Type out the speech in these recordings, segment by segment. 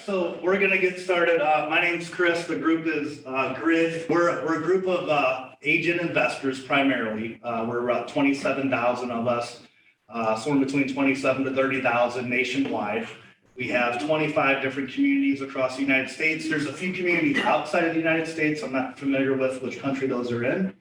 so we're gonna get started. My name's Chris. The group is Grid. We're a group of agent investors primarily. We're about 27,000 of us, somewhere between 27 to 30,000 nationwide. We have 25 different communities across the United States. There's a few communities outside of the United States. I'm not familiar with which country those are in.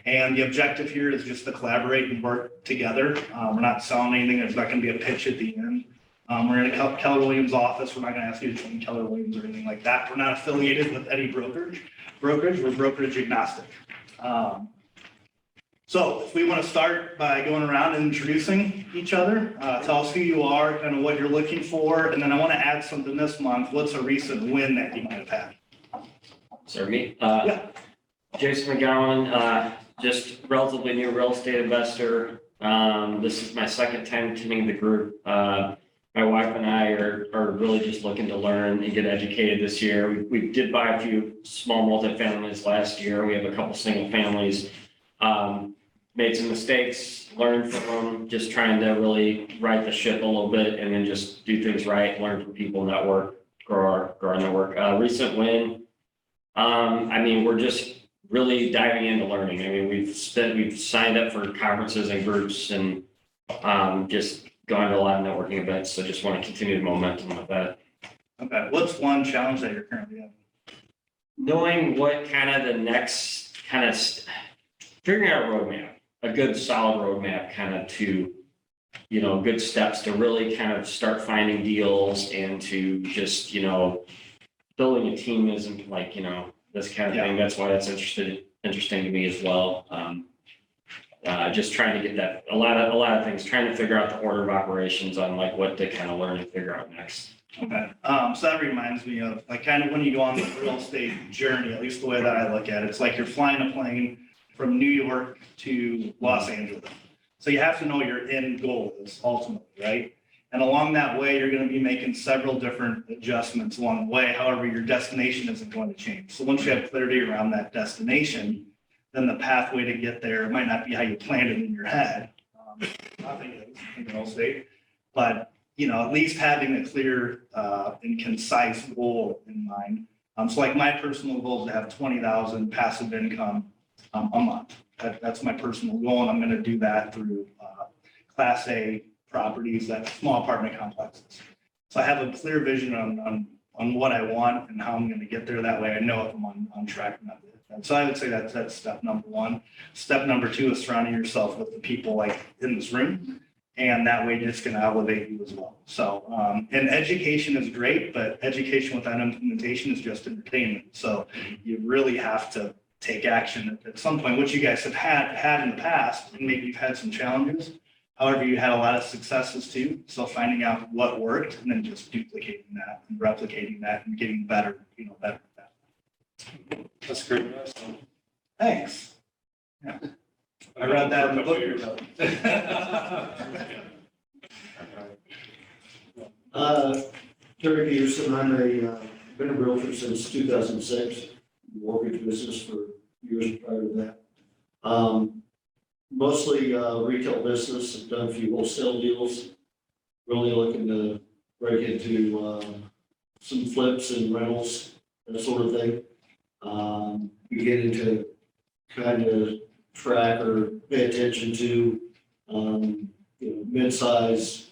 And the objective here is just to collaborate and work together. We're not selling anything. There's not going to be a pitch at the end. We're in a Keller Williams office. We're not going to ask you to join Keller Williams or anything like that. We're not affiliated with any brokerage. We're brokerage agnostic. So if we want to start by going around and introducing each other, tell us who you are, kind of what you're looking for, and then I want to add something this month. What's a recent win that you might have had? Sorry, me? Yeah. Jason McGowan, just relatively new real estate investor. This is my second time attending the group. My wife and I are really just looking to learn and get educated this year. We did buy a few small multifamilies last year. We have a couple single families. Made some mistakes, learned from them, just trying to really right the ship a little bit and then just do things right, learn from people, network, grow our network. Recent win, I mean, we're just really diving into learning. I mean, we've signed up for conferences and groups and just gone to a lot of networking events. So just want to continue the momentum with that. Okay. What's one challenge that you're currently having? Knowing what kind of the next kind of figuring out a roadmap, a good solid roadmap kind of to, you know, good steps to really kind of start finding deals and to just, you know, building a team isn't like, you know, this kind of thing. That's why that's interesting to me as well. Just trying to get that, a lot of things, trying to figure out the order of operations on like what to kind of learn and figure out next. Okay. So that reminds me of like kind of when you go on the real estate journey, at least the way that I look at it, it's like you're flying a plane from New York to Los Angeles. So you have to know your end goal is ultimately, right? And along that way, you're going to be making several different adjustments along the way. However, your destination isn't going to change. So once you have clarity around that destination, then the pathway to get there, it might not be how you planned it in your head. I think it is in real estate, but you know, at least having a clear and concise goal in mind. So like my personal goal is to have 20,000 passive income a month. That's my personal goal, and I'm going to do that through Class A properties, that small apartment complexes. So I have a clear vision on what I want and how I'm going to get there. That way, I know if I'm on track or not. So I would say that's step number one. Step number two is surrounding yourself with the people like in this room, and that way it's going to elevate you as well. So, and education is great, but education without implementation is just entertainment. So you really have to take action at some point, which you guys have had in the past, and maybe you've had some challenges. However, you had a lot of successes too. So finding out what worked and then just duplicating that and replicating that and getting better, better at that. That's great. Thanks. Yeah. I read that in the book. Terry Peterson, been a realtor since 2006. Mortgage business for years prior to that. Mostly retail business. I've done a few wholesale deals. Really looking to break into some flips and rentals, that sort of thing. Beginning to kind of track or pay attention to mid-size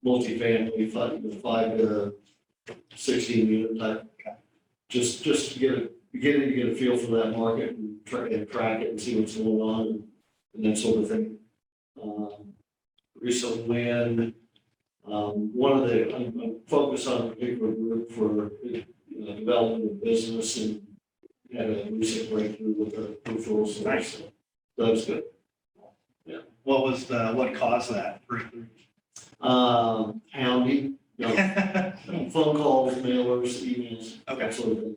multifamily, 5 to 16 unit type. Just to beginning to get a feel for that market and try and track it and see what's going on and that sort of thing. Recent win. I'm focused on a particular group for development of business and had a recent breakthrough with a referral source. Nice. So that was good. Yeah. What caused that breakthrough? Hounding. Phone calls, mailers, emails, that sort of thing.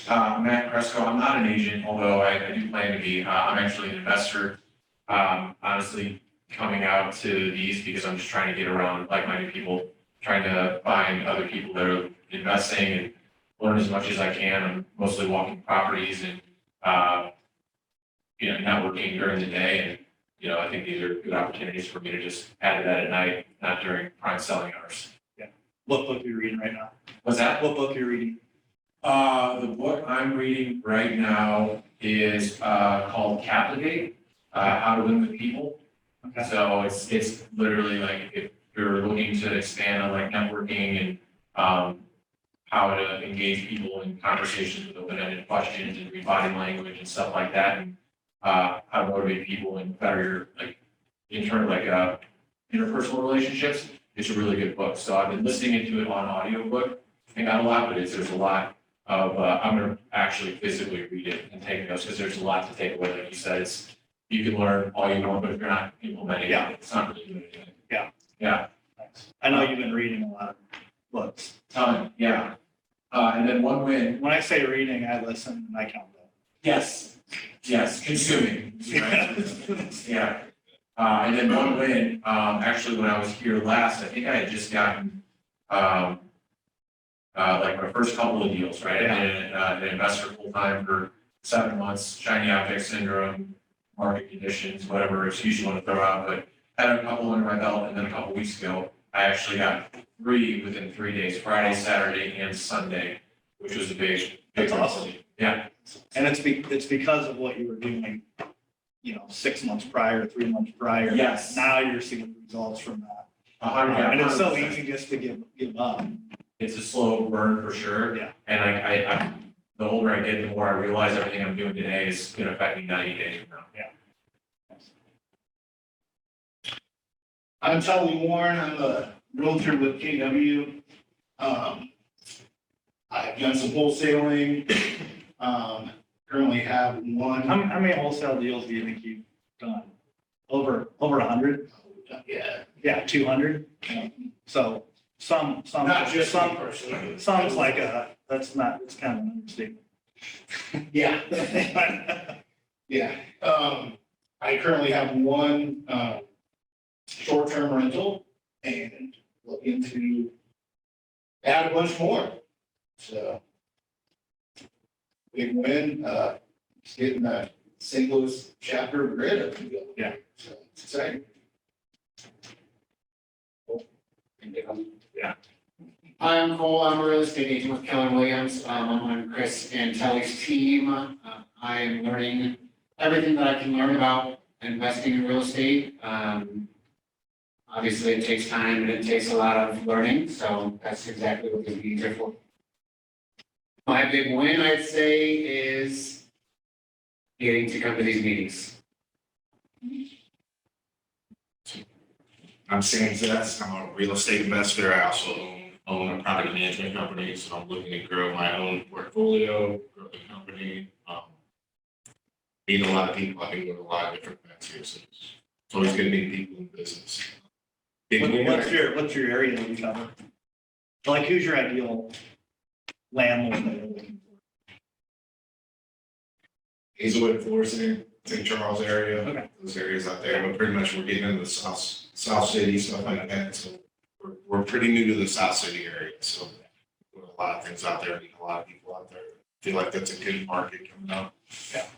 Matt Cresco, I'm not an agent, although I do plan to be. I'm actually an investor. Honestly, coming out to these because I'm just trying to get around like-minded people, trying to find other people that are investing and learn as much as I can. I'm mostly walking properties and networking during the day. I think these are good opportunities for me to just add that at night, not during prime selling hours. What book are you reading right now? What's that? What book are you reading? The book I'm reading right now is called Captivate, How to Win with People. Okay. So it's literally like if you're looking to expand on like networking and how to engage people in conversations with open-ended questions and read body language and stuff like that, and how to motivate people and better your interpersonal relationships. It's a really good book. So I've been listening into it on audiobook. I got a lot, but there's a lot of I'm gonna actually physically read it and take notes because there's a lot to take away. Like you said, you can learn all you want, but if you're not implementing it, it's not really doing anything. Yeah. Thanks. I know you've been reading a lot of books. Yeah. And then one win. When I say reading, I listen and I count them. Yes, consuming. Right? Yeah. And then one win, actually, when I was here last, I think I had just gotten, like my first couple of deals, right? And an investor full-time for 7 months, shiny object syndrome, market conditions, whatever excuse you want to throw out, but had a couple under my belt, and then a couple weeks ago, I actually got 3 within 3 days, Friday, Saturday, and Sunday, which was a big. That's awesome. Yeah. And it's because of what you were doing, 6 months prior, 3 months prior. Yes. Now you're seeing results from that. 100%. And it's so easy just to give up. It's a slow burn for sure. Yeah. And I the older I get, the more I realize everything I'm doing today is going to affect me 90 days from now. I'm Tellee Warren. I'm a realtor with KW. I've done some wholesaling. Currently have one. How many wholesale deals do you think you've done? Over 100? Yeah, Yeah, 200? So some, not just some, me personally. some's like it's kind of an understatement. Yeah. Yeah. I currently have one short-term rental and looking to add a bunch more. So big win, just getting that St. Louis chapter grid up and going. Yeah. So it's exciting. Hi, I'm Cole. I'm a real estate agent with Keller Williams. I'm on Chris and Telly's team. I am learning everything that I can learn about investing in real estate. Obviously, it takes time and it takes a lot of learning, so that's exactly what these meetings are for. My big win, I'd say, is getting to come to these meetings. I'm Sam Zets. I'm a real estate investor. I also own a property management company, so I'm looking to grow my own portfolio, grow the company. Meet a lot of people. I've been with a lot of different events here, so it's always good to meet people in business. What's your area that you cover? Like, who's your ideal landlord that you're looking for? Hazelwood, Florissant, St. Charles area, Okay. those areas out there, but pretty much we're getting into the South City, stuff like that, so we're pretty new to the South City area, so a lot of things out there, meeting a lot of people out there. Feel like that's a good market coming up.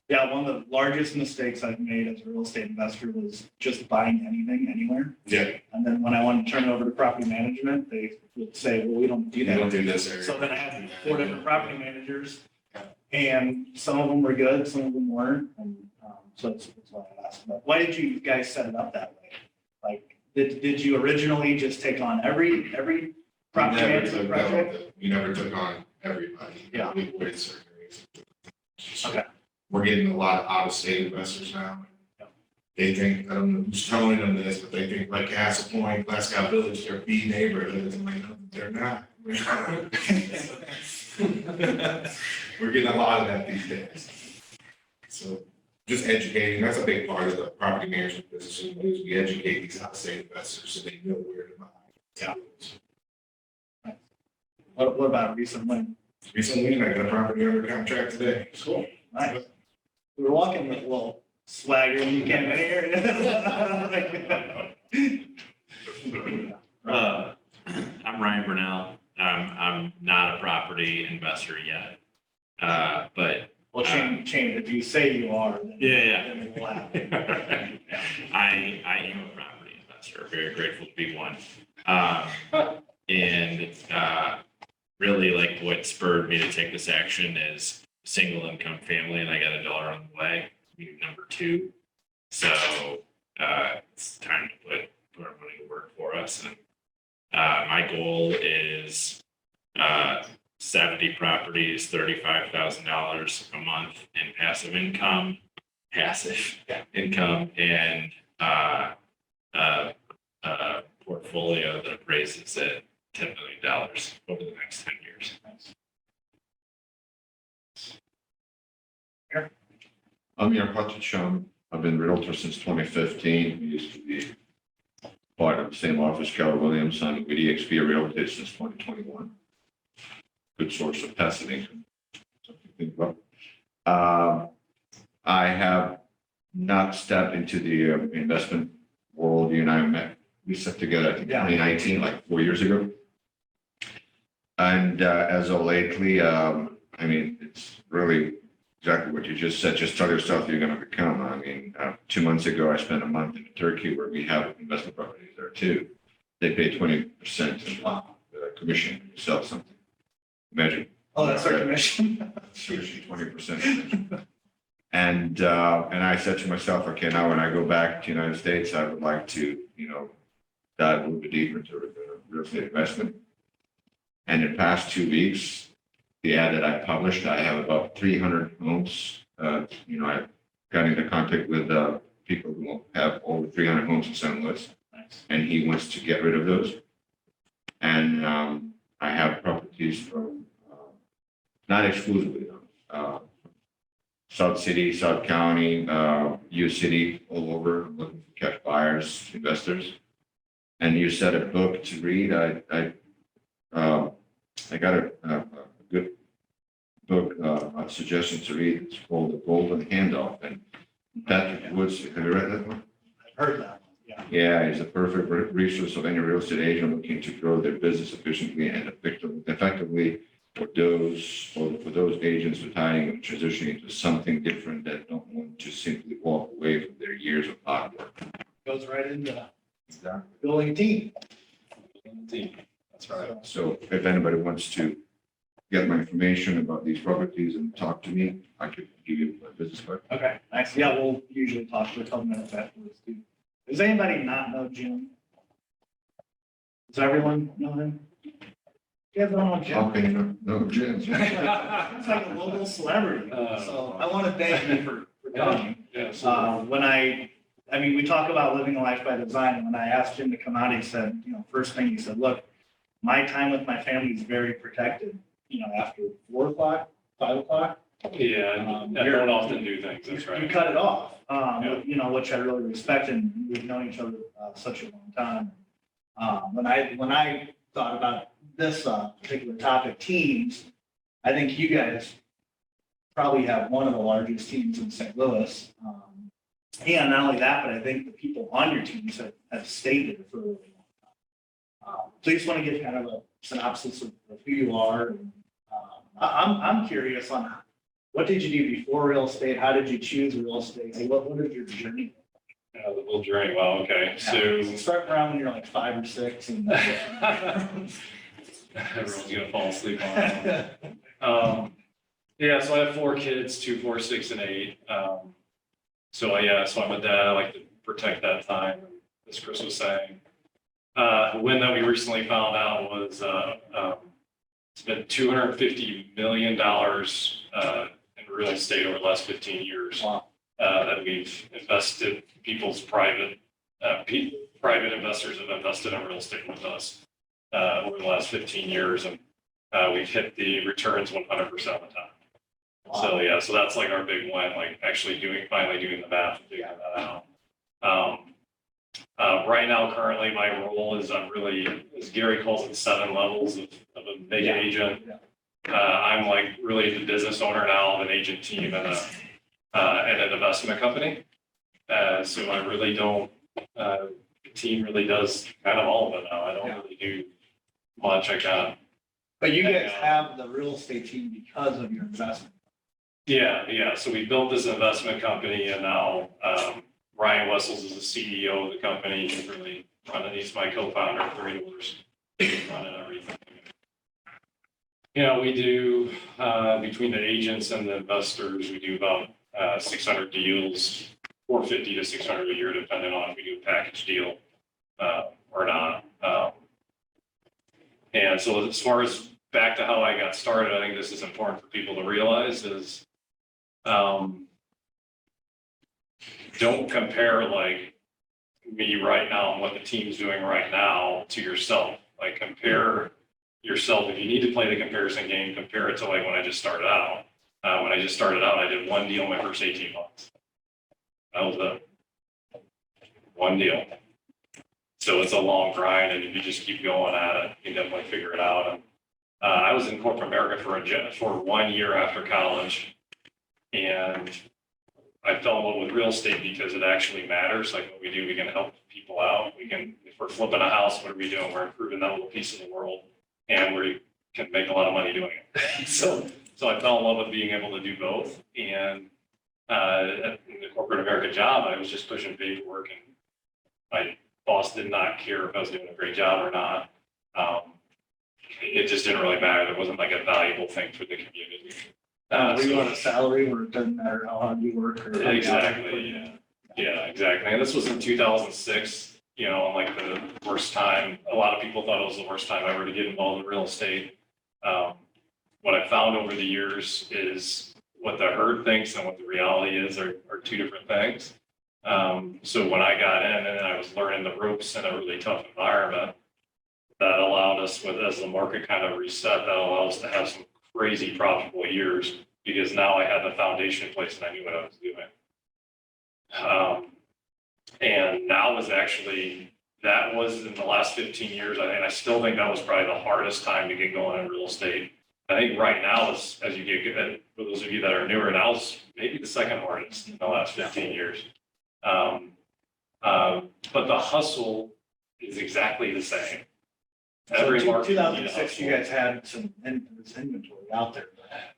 Yeah, one of the largest mistakes I've made as a real estate investor was just buying anything, anywhere. Yeah, And then when I wanted to turn it over to property management, they would say, well, we don't do you don't that. do this area. So then I had 4 different property managers, and some of them were good, some of them weren't, and so that's why I asked. But why did you guys set it up that way? Like, did you originally just take on every property management project? We never took on everybody. Yeah. We avoided certain areas. Okay. We're getting a lot of out-of-state investors now. Yeah. They think, I don't know who's telling them this, but they think like Castle Point, Glasgow Village, they're B neighborhoods. I'm like, no, they're not. We're getting a lot of that these days. So just educating, that's a big part of the property management business, is we educate these out-of-state investors so they know where to buy. Yeah. What about recent win? Recently, I got a property under contract today. Cool, nice. We were walking with a little swagger when you came in here. I'm Ryan Burnell. I'm not a property investor yet. But Well, change it. If you say you are, then Yeah. then it will happen. Yeah. very grateful to be one. And really like what spurred me to take this action is single income family, and I got a daughter on the way, number 2. So it's time to put our money to work for us. And my goal is 70 properties, $35,000 a month in passive income, and portfolio that appraises at $10 million over the next 10 years. I'm your Hutchinson. I've been realtor since 2015. We used to be part of the same office, Keller Williams. I'm with EXP Realty since 2021. Good source of passive income. Something to think about. I have not stepped into the investment world. You and I met. We sat together, I think, 2019, like 4 years ago. And as of lately, I mean, it's really exactly what you just said. Just tell yourself you're going to become. I mean, 2 months ago, I spent a month in Turkey where we have investment properties there too. They pay 20% in commission when you sell something. Imagine. Oh, that's our commission. Commission 20%. And I said to myself, okay, now when I go back to the United States, I would like to, dive a little bit deeper into real estate investment. And in the past 2 weeks, the ad that I published, I have about 300 homes. I got into contact with people who have over 300 homes in St. Louis. Nice. And he wants to get rid of those. And I have properties from, not exclusively, South City, South County, U City, all over, I'm looking for cash buyers, investors. And you said a book to read. I got a good book, a suggestion to read. It's called The Golden Handoff. And Patrick Woods, have you read that one? I've heard that one, yeah. Yeah, he's a perfect resource of any real estate agent looking to grow their business efficiently and effectively for those agents retiring and transitioning into something different that don't want to simply walk away from their years of hard work. Goes right into building a team. That's right. So if anybody wants to get my information about these properties and talk to me, I could give you my business card. Okay, nice. Yeah, we'll usually talk for a couple minutes afterwards too. Does anybody not know Jim? Does everyone know him? You guys don't know Jim? How can you know Jim? He's like a local celebrity. So I want to thank you for coming. We talk about living a life by design. And when I asked Jim to come out, he said, first thing he said, look, my time with my family is very protected, after 4 o'clock, 5 o'clock. Yeah, I don't often do things, that's You right. cut it off, which I really respect, and we've known each other such a long time. When I thought about this particular topic, teams, I think you guys probably have one of the largest teams in St. Louis. And not only that, but I think the people on your teams have stayed there for a really long time. So I just want to get kind of a synopsis of who you are. I'm curious on what did you do before real estate? How did you choose real estate? What is your journey? The little journey, wow, okay, so Start around when you're like 5 or 6 and. everyone's gonna fall asleep on that one. Yeah, so I have 4 kids, 2, 4, 6, and 8. So I'm a dad, I like to protect that time, as Chris was saying. The win that we recently found out was, it's been $250 million in real estate over the last 15 years. Wow. That we've invested, people's private investors have invested in real estate with us over the last 15 years, and we've hit the returns 100% of the time. Wow. So that's like our big win, like actually finally doing the math and figuring that out. Right now, currently, my role is I'm really, as Gary calls it, 7 levels of a big agent. Yeah. I'm like really the business owner now of an agent team and an investment company. So I really don't, the team really does kind of all of it now. I don't really do much. But you guys have the real estate team because of your investment. Yeah. So we built this investment company, and now Ryan Wessels is the CEO of the company. He really running, he's my co-founder of 3 Doors, running everything. You know, we do, between the agents and the investors, we do about 600 deals, 450 to 600 a year, depending on if we do a package deal or not. And so as far as back to how I got started, I think this is important for people to realize is don't compare like me right now and what the team's doing right now to yourself. Like compare yourself. If you need to play the comparison game, compare it to like when I just started out. When I just started out, I did 1 deal in my first 18 months. That was it. 1 deal. So it's a long grind, and if you just keep going at it, you can definitely figure it out. And I was in corporate America for 1 year after college, and I fell in love with real estate because it actually matters. Like what we do, we can help people out. We can, if we're flipping a house, what are we doing? We're improving that little piece of the world, and we can make a lot of money doing it. So I fell in love with being able to do both. And in the corporate America job, I was just pushing paperwork, and my boss did not care if I was doing a great job or not. It just didn't really matter. There wasn't like a valuable thing for the community. Were you on a salary where it doesn't matter how hard you work or? Exactly, yeah. Yeah, exactly. And this was in 2006, you know, like the worst time. A lot of people thought it was the worst time ever to get involved in real estate. What I found over the years is what the herd thinks and what the reality is are 2 different things. So when I got in and I was learning the ropes in a really tough environment, that allowed us as the market kind of reset, that allowed us to have some crazy profitable years because now I had the foundation in place and I knew what I was doing. And now was actually, that was in the last 15 years, I still think that was probably the hardest time to get going in real estate. I think right now is, as you get good, for those of you that are newer, now is maybe the second hardest in the last 15 years. But the hustle is exactly the same. Every market. 2006, you guys had some inventory out there.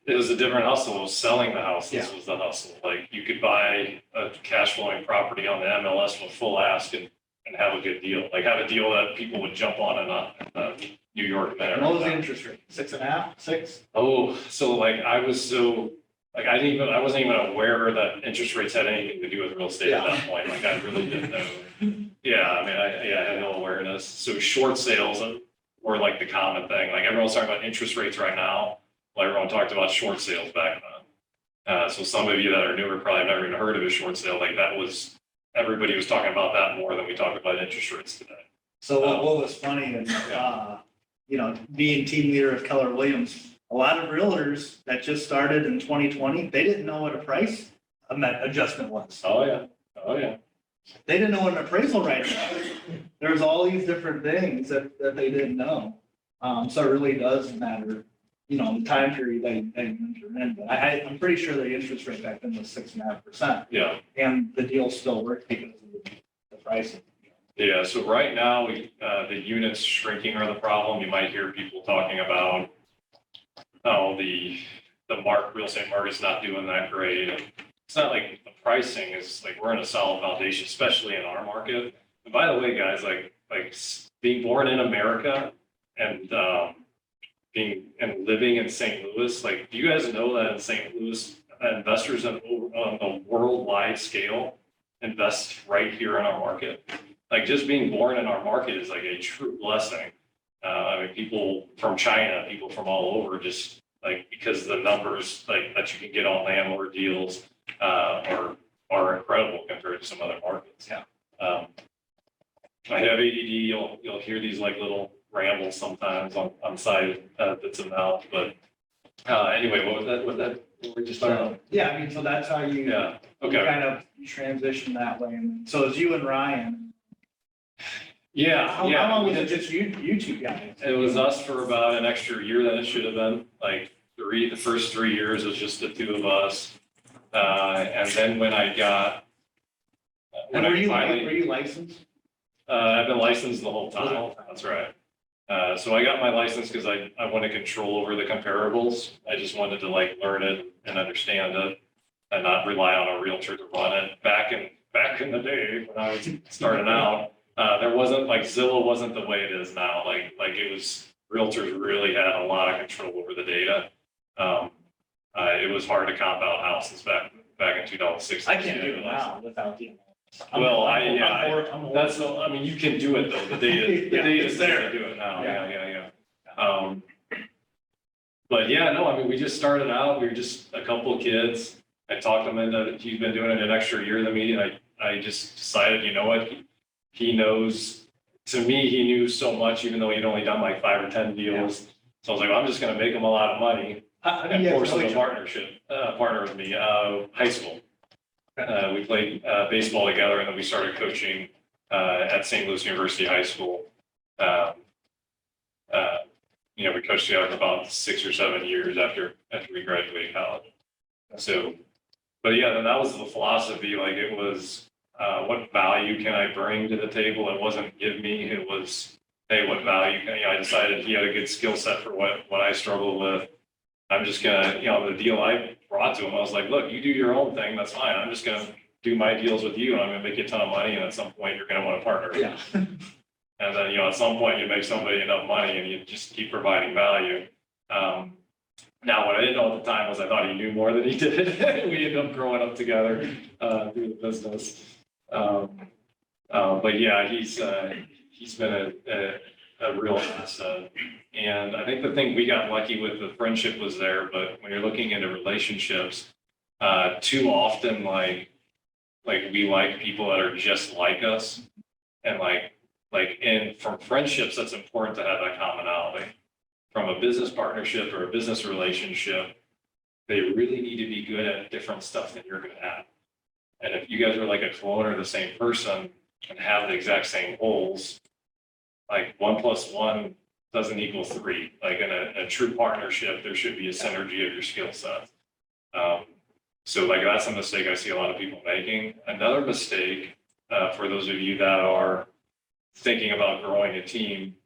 It was a different hustle. It was selling the house. This was the hustle. Like you could buy a cash flowing property on the MLS with full ask and have a good deal. Like have a deal that people would jump on in New York. And what was the interest rate? 6.5, 6? Oh, so like I wasn't even aware that interest rates had anything to do with real estate at that point. Like I really didn't know. Yeah, I mean, I had no awareness. So short sales were like the common thing. Like everyone's talking about interest rates right now. Well, everyone talked about short sales back then. So some of you that are newer probably have never even heard of a short sale. Like everybody was talking about that more than we talk about interest rates today. So what was funny is, you know, being team leader of Keller Williams, a lot of realtors that just started in 2020, they didn't know what a price adjustment was. Oh, yeah. Oh, yeah. They didn't know what an appraisal right was. There's all these different things that they didn't know. So it really does matter, you know, the time period that you enter in. But I'm pretty sure the interest rate back then was 6.5%. Yeah. And the deal still worked because of the pricing. Yeah. So right now, the units shrinking are the problem. You might hear people talking about, the real estate market's not doing that great. It's not like the pricing is like we're in a solid foundation, especially in our market. And by the way, guys, like being born in America and living in St. Louis, like do you guys know that in St. Louis, investors on a worldwide scale invest right here in our market? Like just being born in our market is like a true blessing. I mean, people from China, people from all over, just like because the numbers like that you can get on landlord deals are incredible compared to some other markets. Yeah. I have ADD. You'll hear these like little rambles sometimes on side bits of mouth. But anyway, what was that? What were we just talking about? Yeah, I mean, so that's how you, Yeah. you Okay. kind of transition that way. And so it's you and Ryan. Yeah. How long was it just you two guys? It was us for about an extra year than it should have been. Like the first 3 years was just the 2 of us. And then when I got, And were you licensed? I've been licensed the whole time. That's right. So I got my license because I wanted control over the comparables. I just wanted to like learn it and understand it and not rely on a realtor to run it. Back in the day when I was starting out, There wasn't, like, Zillow wasn't the way it is now, like it was, realtors really had a lot of control over the data. It was hard to comp out houses back in 2016. I can't do it now without the. Well, I'm that's, I mean, you can do it though, the data, Yeah, is it's there there. to do it now, yeah. But yeah, no, I mean, we just started out, we were just a couple of kids. I talked him into, he's been doing it an extra year than me, and I just decided, you know what? He knows, to me, he knew so much, even though he'd only done like 5 or 10 deals. So I was like, well, I'm just gonna make him a lot of money and force him to partner with me, high school. We played baseball together, and then we started coaching at St. Louis University High School. We coached together for about 6 or 7 years after we graduated college. So, but yeah, then that was the philosophy. Like, it was, what value can I bring to the table? It wasn't give me, it was, hey, what value can, I decided he had a good skill set for what I struggled with. I'm just gonna, the deal I brought to him, I was like, look, you do your own thing, that's fine. I'm just gonna do my deals with you, and I'm gonna make you a ton of money, and at some point, you're gonna want to partner. Yeah. And then, at some point, you make somebody enough money, and you just keep providing value. Now, what I didn't know at the time was I thought he knew more than he did. We ended up growing up together through the business. But yeah, he's been a real asset. And I think the thing we got lucky with, the friendship was there, but when you're looking into relationships, too often, like we like people that are just like us. And and from friendships, that's important to have that commonality. From a business partnership or a business relationship, they really need to be good at different stuff than you're good at. And if you guys are like a clone or the same person and have the exact same goals, like 1 + 1 doesn't equal 3. Like in a true partnership, there should be a synergy of your skill sets. So like that's a mistake I see a lot of people making. Another mistake for those of you that are thinking about growing a team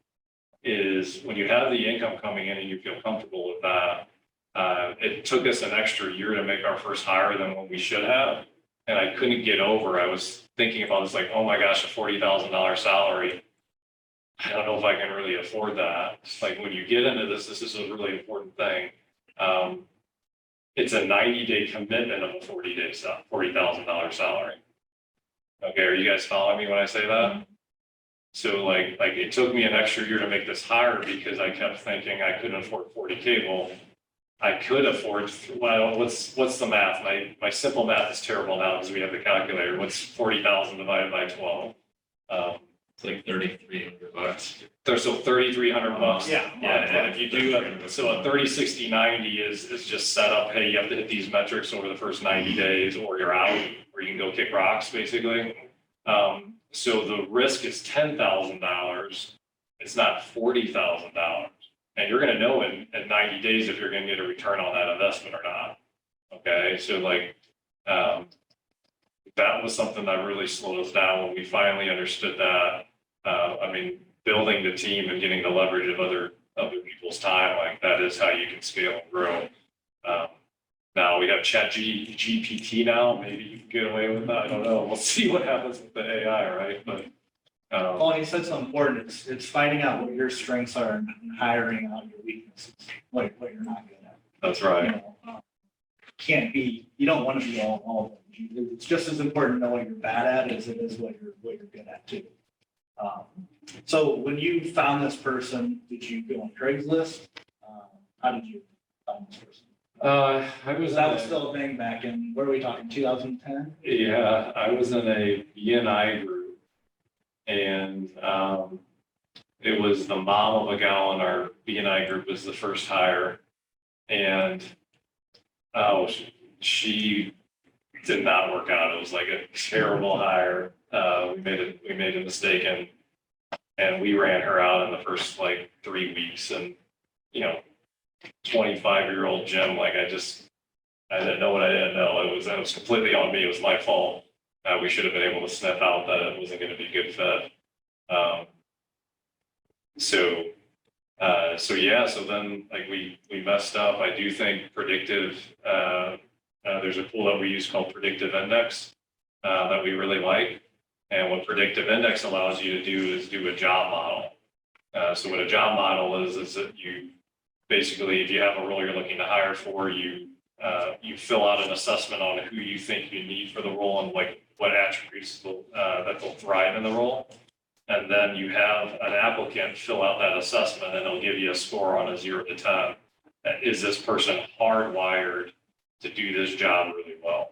is when you have the income coming in and you feel comfortable with that. It took us an extra year to make our first hire than what we should have. And I couldn't get over, I was thinking about this like, oh my gosh, a $40,000 salary. I don't know if I can really afford that. Like when you get into this is a really important thing. It's a 90-day commitment of a $40,000 salary. Okay, are you guys following me when I say that? So like it took me an extra year to make this hire because I kept thinking I couldn't afford 40K. Well, I could afford, well, what's the math? My simple math is terrible now because we have the calculator. What's 40,000 divided by 12? It's like $3,300. So $3,300. Yeah. And if you do, a 30, 60, 90 is just set up, hey, you have to hit these metrics over the first 90 days or you're out, or you can go kick rocks, basically. So the risk is $10,000. It's not $40,000. And you're gonna know in 90 days if you're gonna get a return on that investment or not. Okay, so that was something that really slowed us down when we finally understood that. Building the team and getting the leverage of other people's time, like that is how you can scale and grow. Now we have GPT now, maybe you can get away with that, I don't know, we'll see what happens with the AI, right? But Well, and you said something important. It's finding out what your strengths are and hiring out your weaknesses, what you're not good at. that's right. You don't want to be all of them. It's just as important to know what you're bad at as it is what you're good at too. So when you found this person, did you go on Craigslist? How did you find this person? That Was still a thing back in, where are we talking, 2010? Yeah, I was in a BNI group, and it was the mom of a gal in our BNI group was the first hire, and she did not work out. It was like a terrible hire. We made a mistake, and we ran her out in the first 3 weeks, and 25-year-old Jim, I didn't know what I didn't know. It was completely on me. It was my fault. We should have been able to sniff out that it wasn't going to be a good fit. So then we messed up. I do think predictive, there's a tool that we use called Predictive Index that we really like. And what predictive index allows you to do is do a job model. So what a job model is that you basically, if you have a role you're looking to hire for, you fill out an assessment on who you think you need for the role and like what attributes that they'll thrive in the role. And then you have an applicant fill out that assessment and it'll give you a score on a 0 to 10. Is this person hardwired to do this job really well?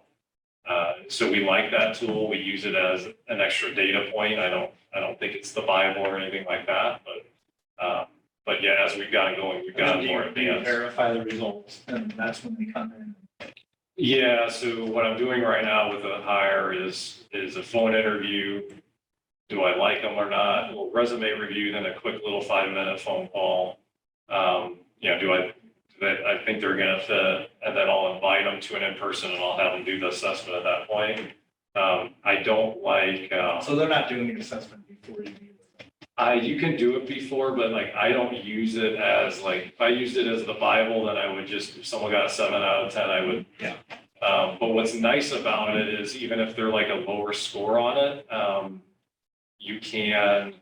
So we like that tool. We use it as an extra data point. I don't think it's the Bible or anything like that, but yeah, as we've gotten going, we've gotten more advanced. Verify the results, and that's when they come in. Yeah, so what I'm doing right now with a hire is a phone interview. Do I like them or not? A little resume review, then a quick little 5-minute phone call. I think they're gonna fit, and then I'll invite them to an in-person and I'll have them do the assessment at that point. I don't like, So they're not doing the assessment before you meet with them. you can do it before, but like, I don't use it as like, if I used it as the Bible, then I would just, if someone got a 7 out of 10, I would. Yeah. But what's nice about it is even if they're like a lower score on it, you can,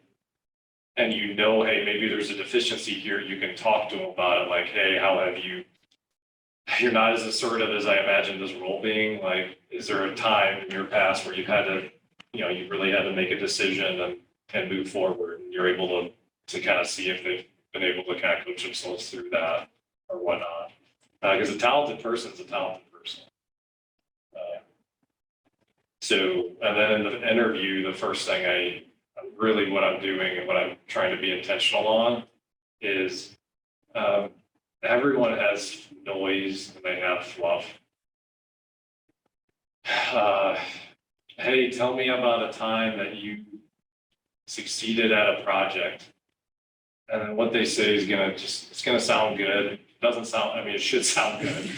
and hey, maybe there's a deficiency here, you can talk to them about it, like, hey, you're not as assertive as I imagined this role being, like, is there a time in your past where you've had to, you really had to make a decision and move forward, and you're able to kind of see if they've been able to kind of coach themselves through that or whatnot. Because a talented person is a talented person. And then in the interview, the first thing what I'm doing and what I'm trying to be intentional on is everyone has noise and they have fluff. Hey, tell me about a time that you succeeded at a project. And then what they say is it's gonna sound good. It doesn't sound, it should sound good.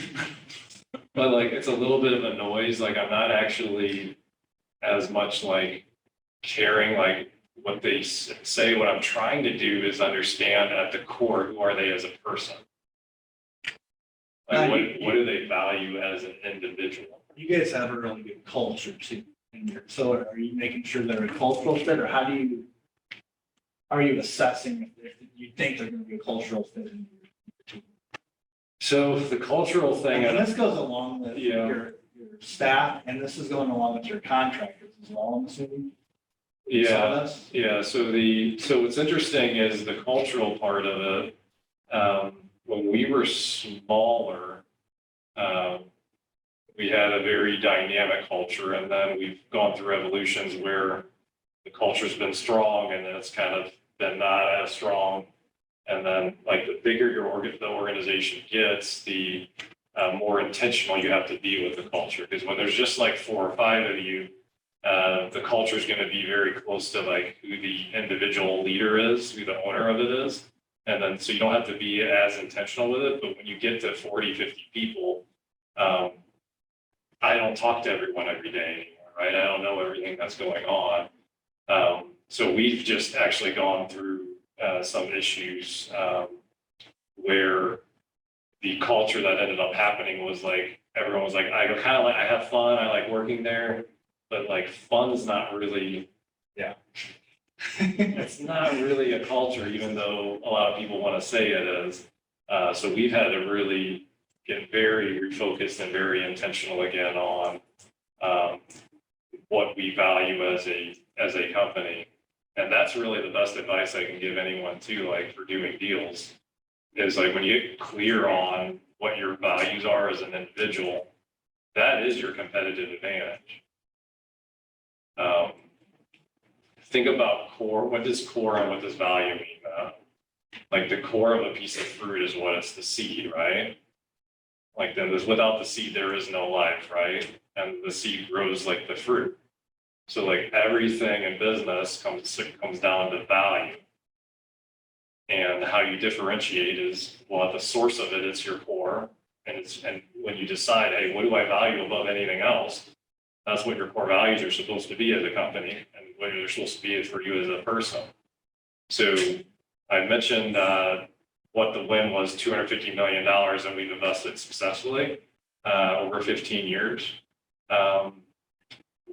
But like, it's a little bit of a noise. Like, I'm not actually as much like caring like what they say. What I'm trying to do is understand at the core, who are they as a person? Like, what do they value as an individual? You guys have a really good culture too. So are you making sure they're a cultural fit, or how are you assessing if you think they're going to be a cultural fit in your team? So the cultural thing, And this goes along with Yeah. your staff, and this is going along with your contractors as well, I'm assuming. You saw yeah, this? yeah. So what's interesting is the cultural part of it. When we were smaller, we had a very dynamic culture, and then we've gone through evolutions where the culture's been strong, and then it's kind of been not as strong. And then, like, the bigger the organization gets, the more intentional you have to be with the culture. Because when there's just like 4 or 5 of you, the culture is going to be very close to like who the individual leader is, who the owner of it is. And then, so you don't have to be as intentional with it. But when you get to 40, 50 people, I don't talk to everyone every day anymore, right? I don't know everything that's going on. So we've just actually gone through some issues where the culture that ended up happening was like, everyone was like, I have fun, I like working there, but like fun's not really, it's not really a culture, even though a lot of people want to say it is. So we've had to really get very refocused and very intentional again on what we value as a company. And that's really the best advice I can give anyone too, like for doing deals, is like when you get clear on what your values are as an individual, that is your competitive advantage. Think about core. What does core and what does value mean? Like the core of a piece of fruit is what it's the seed, right? Like then without the seed, there is no life, right? And the seed grows like the fruit. So like everything in business comes down to value. And how you differentiate is, well, at the source of it, it's your core. And when you decide, hey, what do I value above anything else? That's what your core values are supposed to be as a company, and what they're supposed to be for you as a person. So I mentioned what the win was, $250 million, and we've invested successfully over 15 years.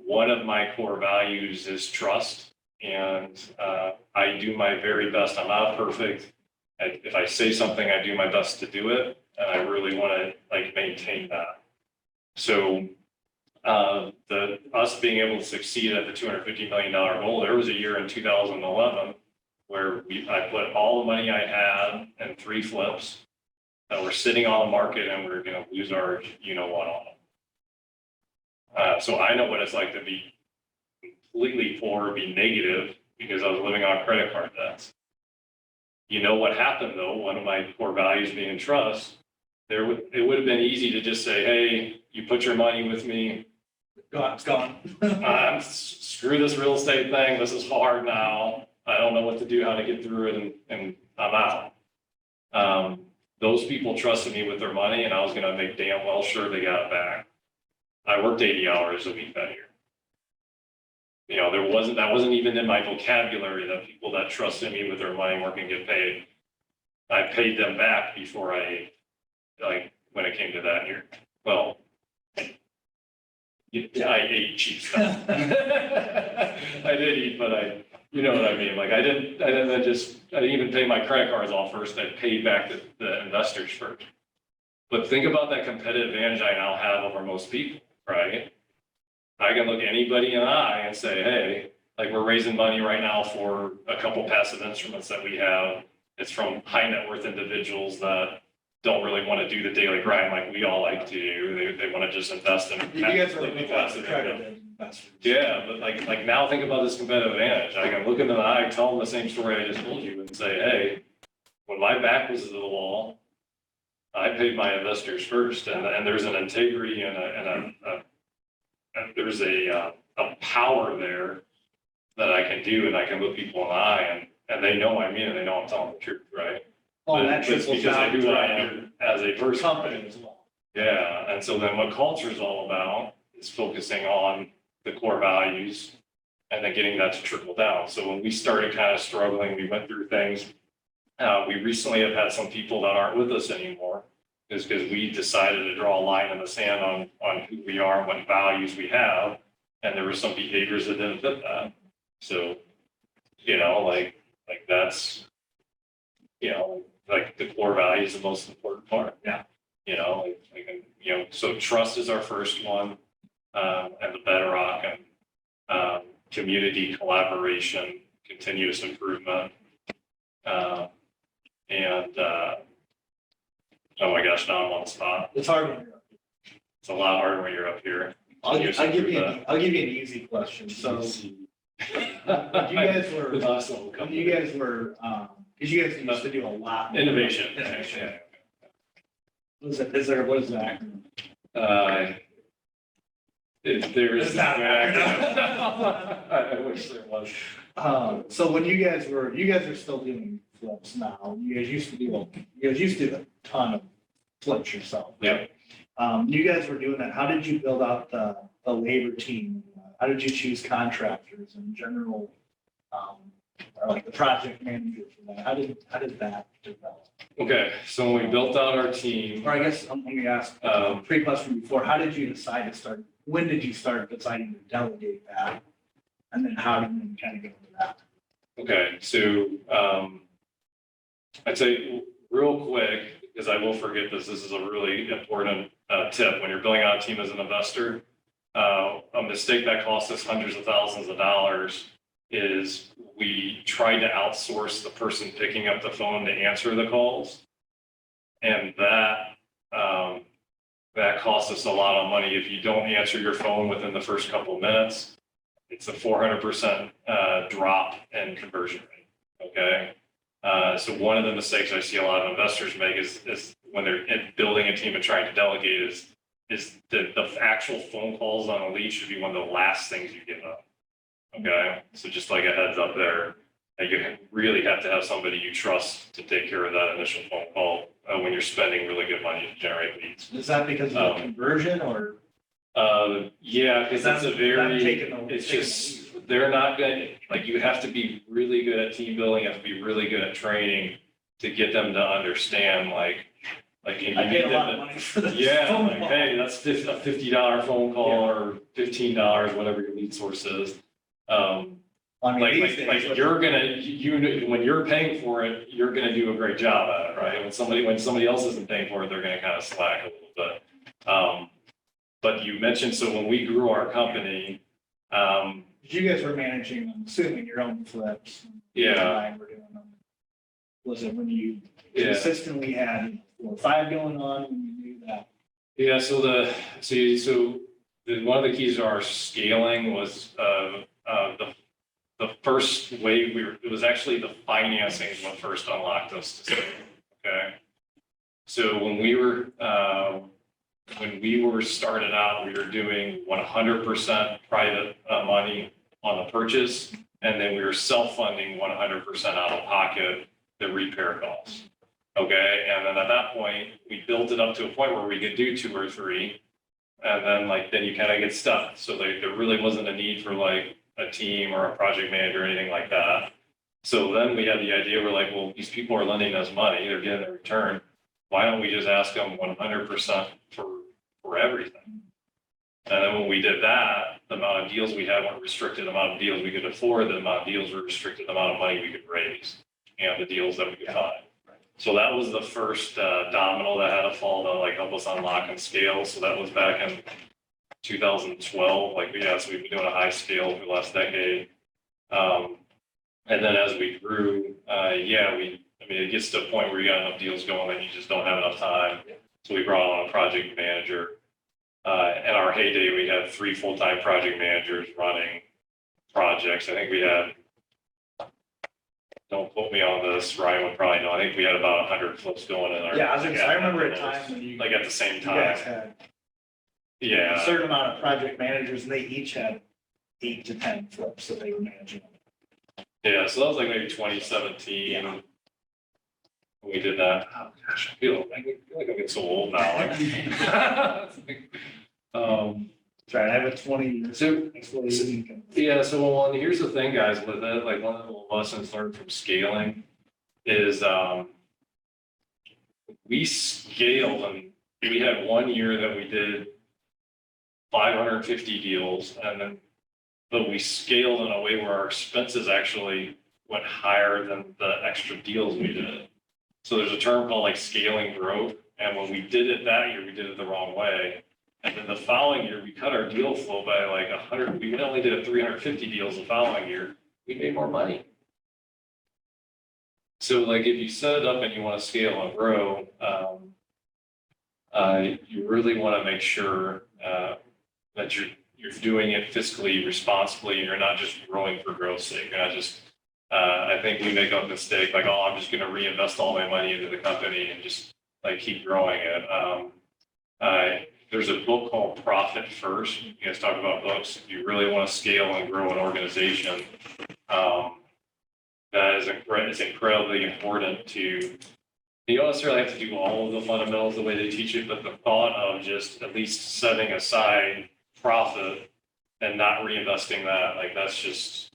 one of my core values is trust. And I do my very best. I'm not perfect. If I say something, I do my best to do it. And I really want to like maintain that. So us being able to succeed at the $250 million goal, there was a year in 2011 where I put all the money I had in 3 flips that were sitting on the market and we were going to lose our, what on them. So I know what it's like to be completely poor, be negative because I was living on credit card debts. You know what happened though? One of my core values being trust, it would have been easy to just say, hey, you put your money with me. It's gone. Screw this real estate thing. This is hard now. I don't know what to do, how to get through it, and I'm out. Those people trusted me with their money and I was gonna make damn well sure they got it back. I worked 80 hours a week that year. That wasn't even in my vocabulary that people that trusted me with their money weren't gonna get paid. I paid them back before when it came to that year. Well, I ate cheap stuff. I did eat, but you know what I mean? Like I didn't even pay my credit cards off first. I paid back the investors first. But think about that competitive advantage I now have over most people, right? I can look anybody in the eye and say, hey, like we're raising money right now for a couple passive instruments that we have. It's from high net worth individuals that don't really want to do the daily grind like we all like to do. They want to just invest in. You guys are completely passive income. accredited investors. Yeah, but like now think about this competitive advantage. I can look in the eye, tell them the same story I just told you and say, hey, when my back was to the wall, I paid my investors first and there's an integrity and there's a power there that I can do and I can look people in the eye and they know I mean it, they know I'm telling the truth, right? Well, that But it's trickles because I down do to what I am as a person. company as well. Yeah, and so then what culture is all about is focusing on the core values and then getting that to trickle down. So when we started kind of struggling, we went through things. We recently have had some people that aren't with us anymore is because we decided to draw a line in the sand on who we are and what values we have. And there were some behaviors that didn't fit that. So, like that's, like the core value is the most important part. Yeah. So trust is our first one, and the bedrock and community collaboration, continuous improvement. Oh my gosh, now I'm on the spot. It's hard when you're up. It's a lot harder when you're up here. I'll give Continuous you improvement. an easy question. So when you guys were, because you guys used to do a lot. more Innovation. Innovation. What is that? There is It's not an I wish there was. So when you guys are still doing flips now, you guys used to do a ton of flips yourself. Yep. You guys were doing that. How did you build out the labor team? How did you choose contractors in general? Or like the project manager for that? How did that develop? Okay, so when we built out our team, Or I guess, let me ask, pre-question before, how did you decide to start, when did you start deciding to delegate that? And then how did you kind of get into that? okay, so I'd say real quick, because I will forget this is a really important tip. When you're building out a team as an investor, a mistake that costs us hundreds of thousands of dollars is we tried to outsource the person picking up the phone to answer the calls. And that costs us a lot of money. If you don't answer your phone within the first couple of minutes, it's a 400% drop in conversion rate, okay? So one of the mistakes I see a lot of investors make is when they're building a team and trying to delegate is the actual phone calls on a lead should be one of the last things you give up. Okay, so just like a heads up there, you really have to have somebody you trust to take care of that initial phone call when you're spending really good money to generate leads. Is that because of the conversion or? Yeah, because that's a very, it's taking just, they're not gonna, like, you have to be really good at team building, you have to be really good at training to get them to understand, like Like, can I you paid a meet lot them of money for this. Yeah, phone like, call. hey, that's a $50 phone call or $15, whatever your lead source is. I mean, Like, these like, days, like you're gonna, when you're paying for it, you're gonna do a great job at it, right? When somebody else isn't paying for it, they're gonna kind of slack a little bit. But you mentioned, so when we grew our company, You guys were managing, I'm assuming, your own flips. yeah, We're doing them. Was it when you yeah. consistently had 4 or 5 going on when you knew that? Yeah, so one of the keys to our scaling was, the first way it was actually the financing what first unlocked us to scale, okay? So when we were started out, we were doing 100% private money on the purchase, and then we were self-funding 100% out of pocket the repair costs. Okay, and then at that point, we built it up to a point where we could do 2 or 3, and then you kind of get stuck. So there really wasn't a need for like a team or a project manager or anything like that. So then we had the idea, we're like, well, these people are lending us money, they're getting a return. Why don't we just ask them 100% for everything? And then when we did that, the amount of deals we had weren't restricted, the amount of deals we could afford, the amount of deals were restricted, the amount of money we could raise, and the deals that we could find. So that was the first domino that had to fall to like help us unlock and scale. So that was back in 2012. So we've been doing a high scale for the last decade. And then as we grew, it gets to a point where you got enough deals going that you just don't have enough time. So we brought on a project manager. In our heyday, we had 3 full-time project managers running projects. I think we had, don't quote me on this, Ryan would probably know. I think we had about 100 flips going in our. Yeah, I remember a time when you Like at the same you time. guys had a Yeah. certain amount of project managers, and they each had 8 to 10 flips that they were managing. Yeah. So that was like maybe 2017. When we did that. Oh gosh, I feel like I'm getting so old now. That's right, I have a 20. So yeah, so here's the thing, guys, with it, like one of the lessons learned from scaling is we scaled, and we had 1 year that we did 550 deals, but we scaled in a way where our expenses actually went higher than the extra deals we did. So there's a term called like scaling growth, and when we did it that year, we did it the wrong way. And then the following year, we cut our deal flow by like 100. We only did 350 deals the following year. We made more money. So like if you set it up and you want to scale and grow, you really want to make sure that you're doing it fiscally responsibly, and you're not just growing for growth's sake. You're not just. I think we make a mistake like, oh, I'm just going to reinvest all my money into the company and just like keep growing it. There's a book called Profit First. You guys talk about books. If you really want to scale and grow an organization, that is it's incredibly important to, you don't necessarily have to do all of the fundamentals the way they teach it, but the thought of just at least setting aside profit and not reinvesting that, like that's just,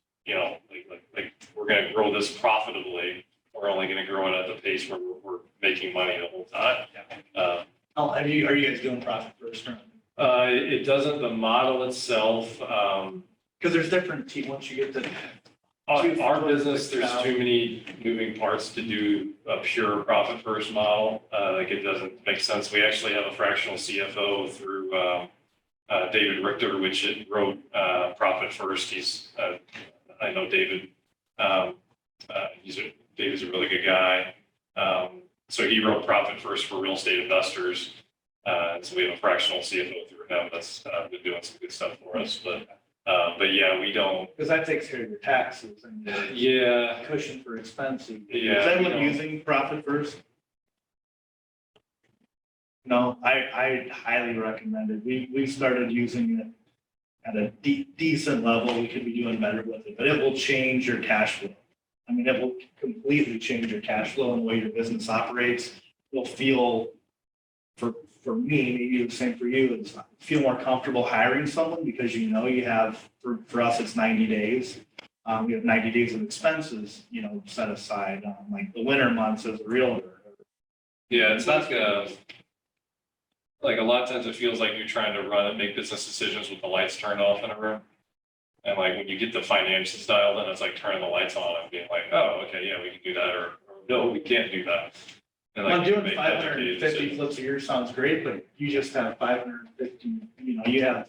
like we're going to grow this profitably. We're only going to grow it at the pace where we're making money the whole time. Are you guys doing profit first? It doesn't, the model itself, Because there's different, once you get to. our business, there's too many moving parts to do a pure profit first model. Like it doesn't make sense. We actually have a fractional CFO through David Richter, which wrote Profit First. I know David. David's a really good guy. So he wrote Profit First for real estate investors. So we have a fractional CFO through him that's been doing some good stuff for us. But yeah, we don't. Because that takes care of your taxes and your Yeah. cushion for expenses. Yeah, Is we anyone don't. using profit first? No, I highly recommend it. We started using it at a decent level. We could be doing better with it, but it will change your cash flow. I mean, it will completely change your cash flow and the way your business operates. You'll feel, for me, maybe the same for you, is feel more comfortable hiring someone because you have, for us, it's 90 days. We have 90 days of expenses, set aside, like the winter months as a realtor. Yeah, it's not gonna, like, a lot of times it feels like you're trying to run and make business decisions with the lights turned off in a room. And like, when you get the finances dialed in, it's like turning the lights on and being like, oh, okay, yeah, we can do that, or no, we can't do that. And Well, like, doing make 550 educated decisions. flips a year sounds great, but you just have 550, you know, you have,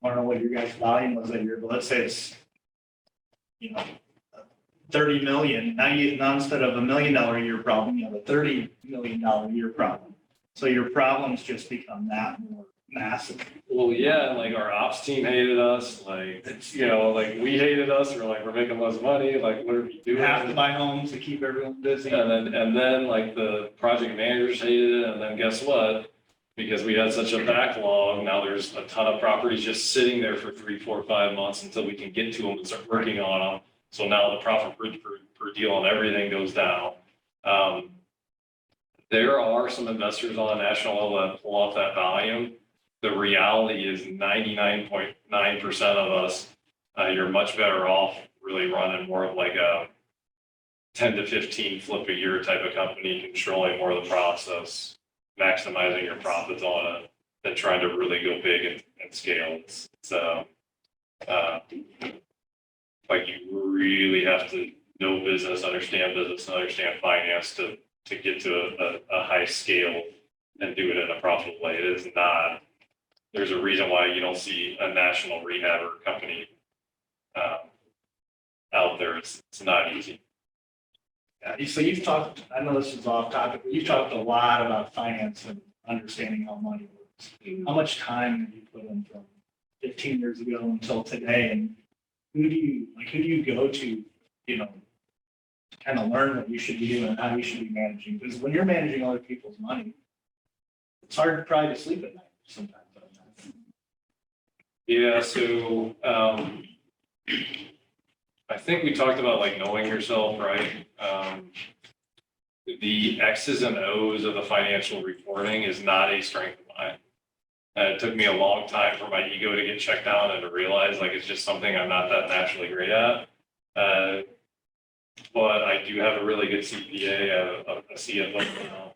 I don't know what your guys' volume was that year, but let's say it's, you know, 30 million. Now instead of $1 million a year problem, you have a $30 million a year problem. So your problems just become that more massive. Well, yeah, and like our ops team hated us, like, you know, like we hated us, we're like, we're making less money, like, what are we doing? Have to buy homes to keep everyone busy. And then like the project managers hated it, and then guess what? Because we had such a backlog, now there's a ton of properties just sitting there for 3, 4, 5 months until we can get to them and start working on them. So now the profit per deal on everything goes down. There are some investors on a national level that pull off that volume. The reality is 99.9% of us, you're much better off really running more of like a 10 to 15 flip a year type of company, controlling more of the process, maximizing your profits on it, than trying to really go big and scale. It's like you really have to know business, understand finance to get to a high scale and do it in a profitable way. It is not, there's a reason why you don't see a national rehabber company out there. It's not easy. Yeah, so you've talked, I know this is off topic, but you've talked a lot about finance and understanding how money works. How much time have you put in from 15 years ago until today? And who do you go to, you know, to kind of learn what you should be doing and how you should be managing? Because when you're managing other people's money, it's hard probably to sleep at night sometimes. Yeah, so I think we talked about like knowing yourself, right? The X's and O's of the financial reporting is not a strength of mine. It took me a long time for my ego to get checked out and to realize like it's just something I'm not that naturally great at. But I do have a really good CPA, a CFO now.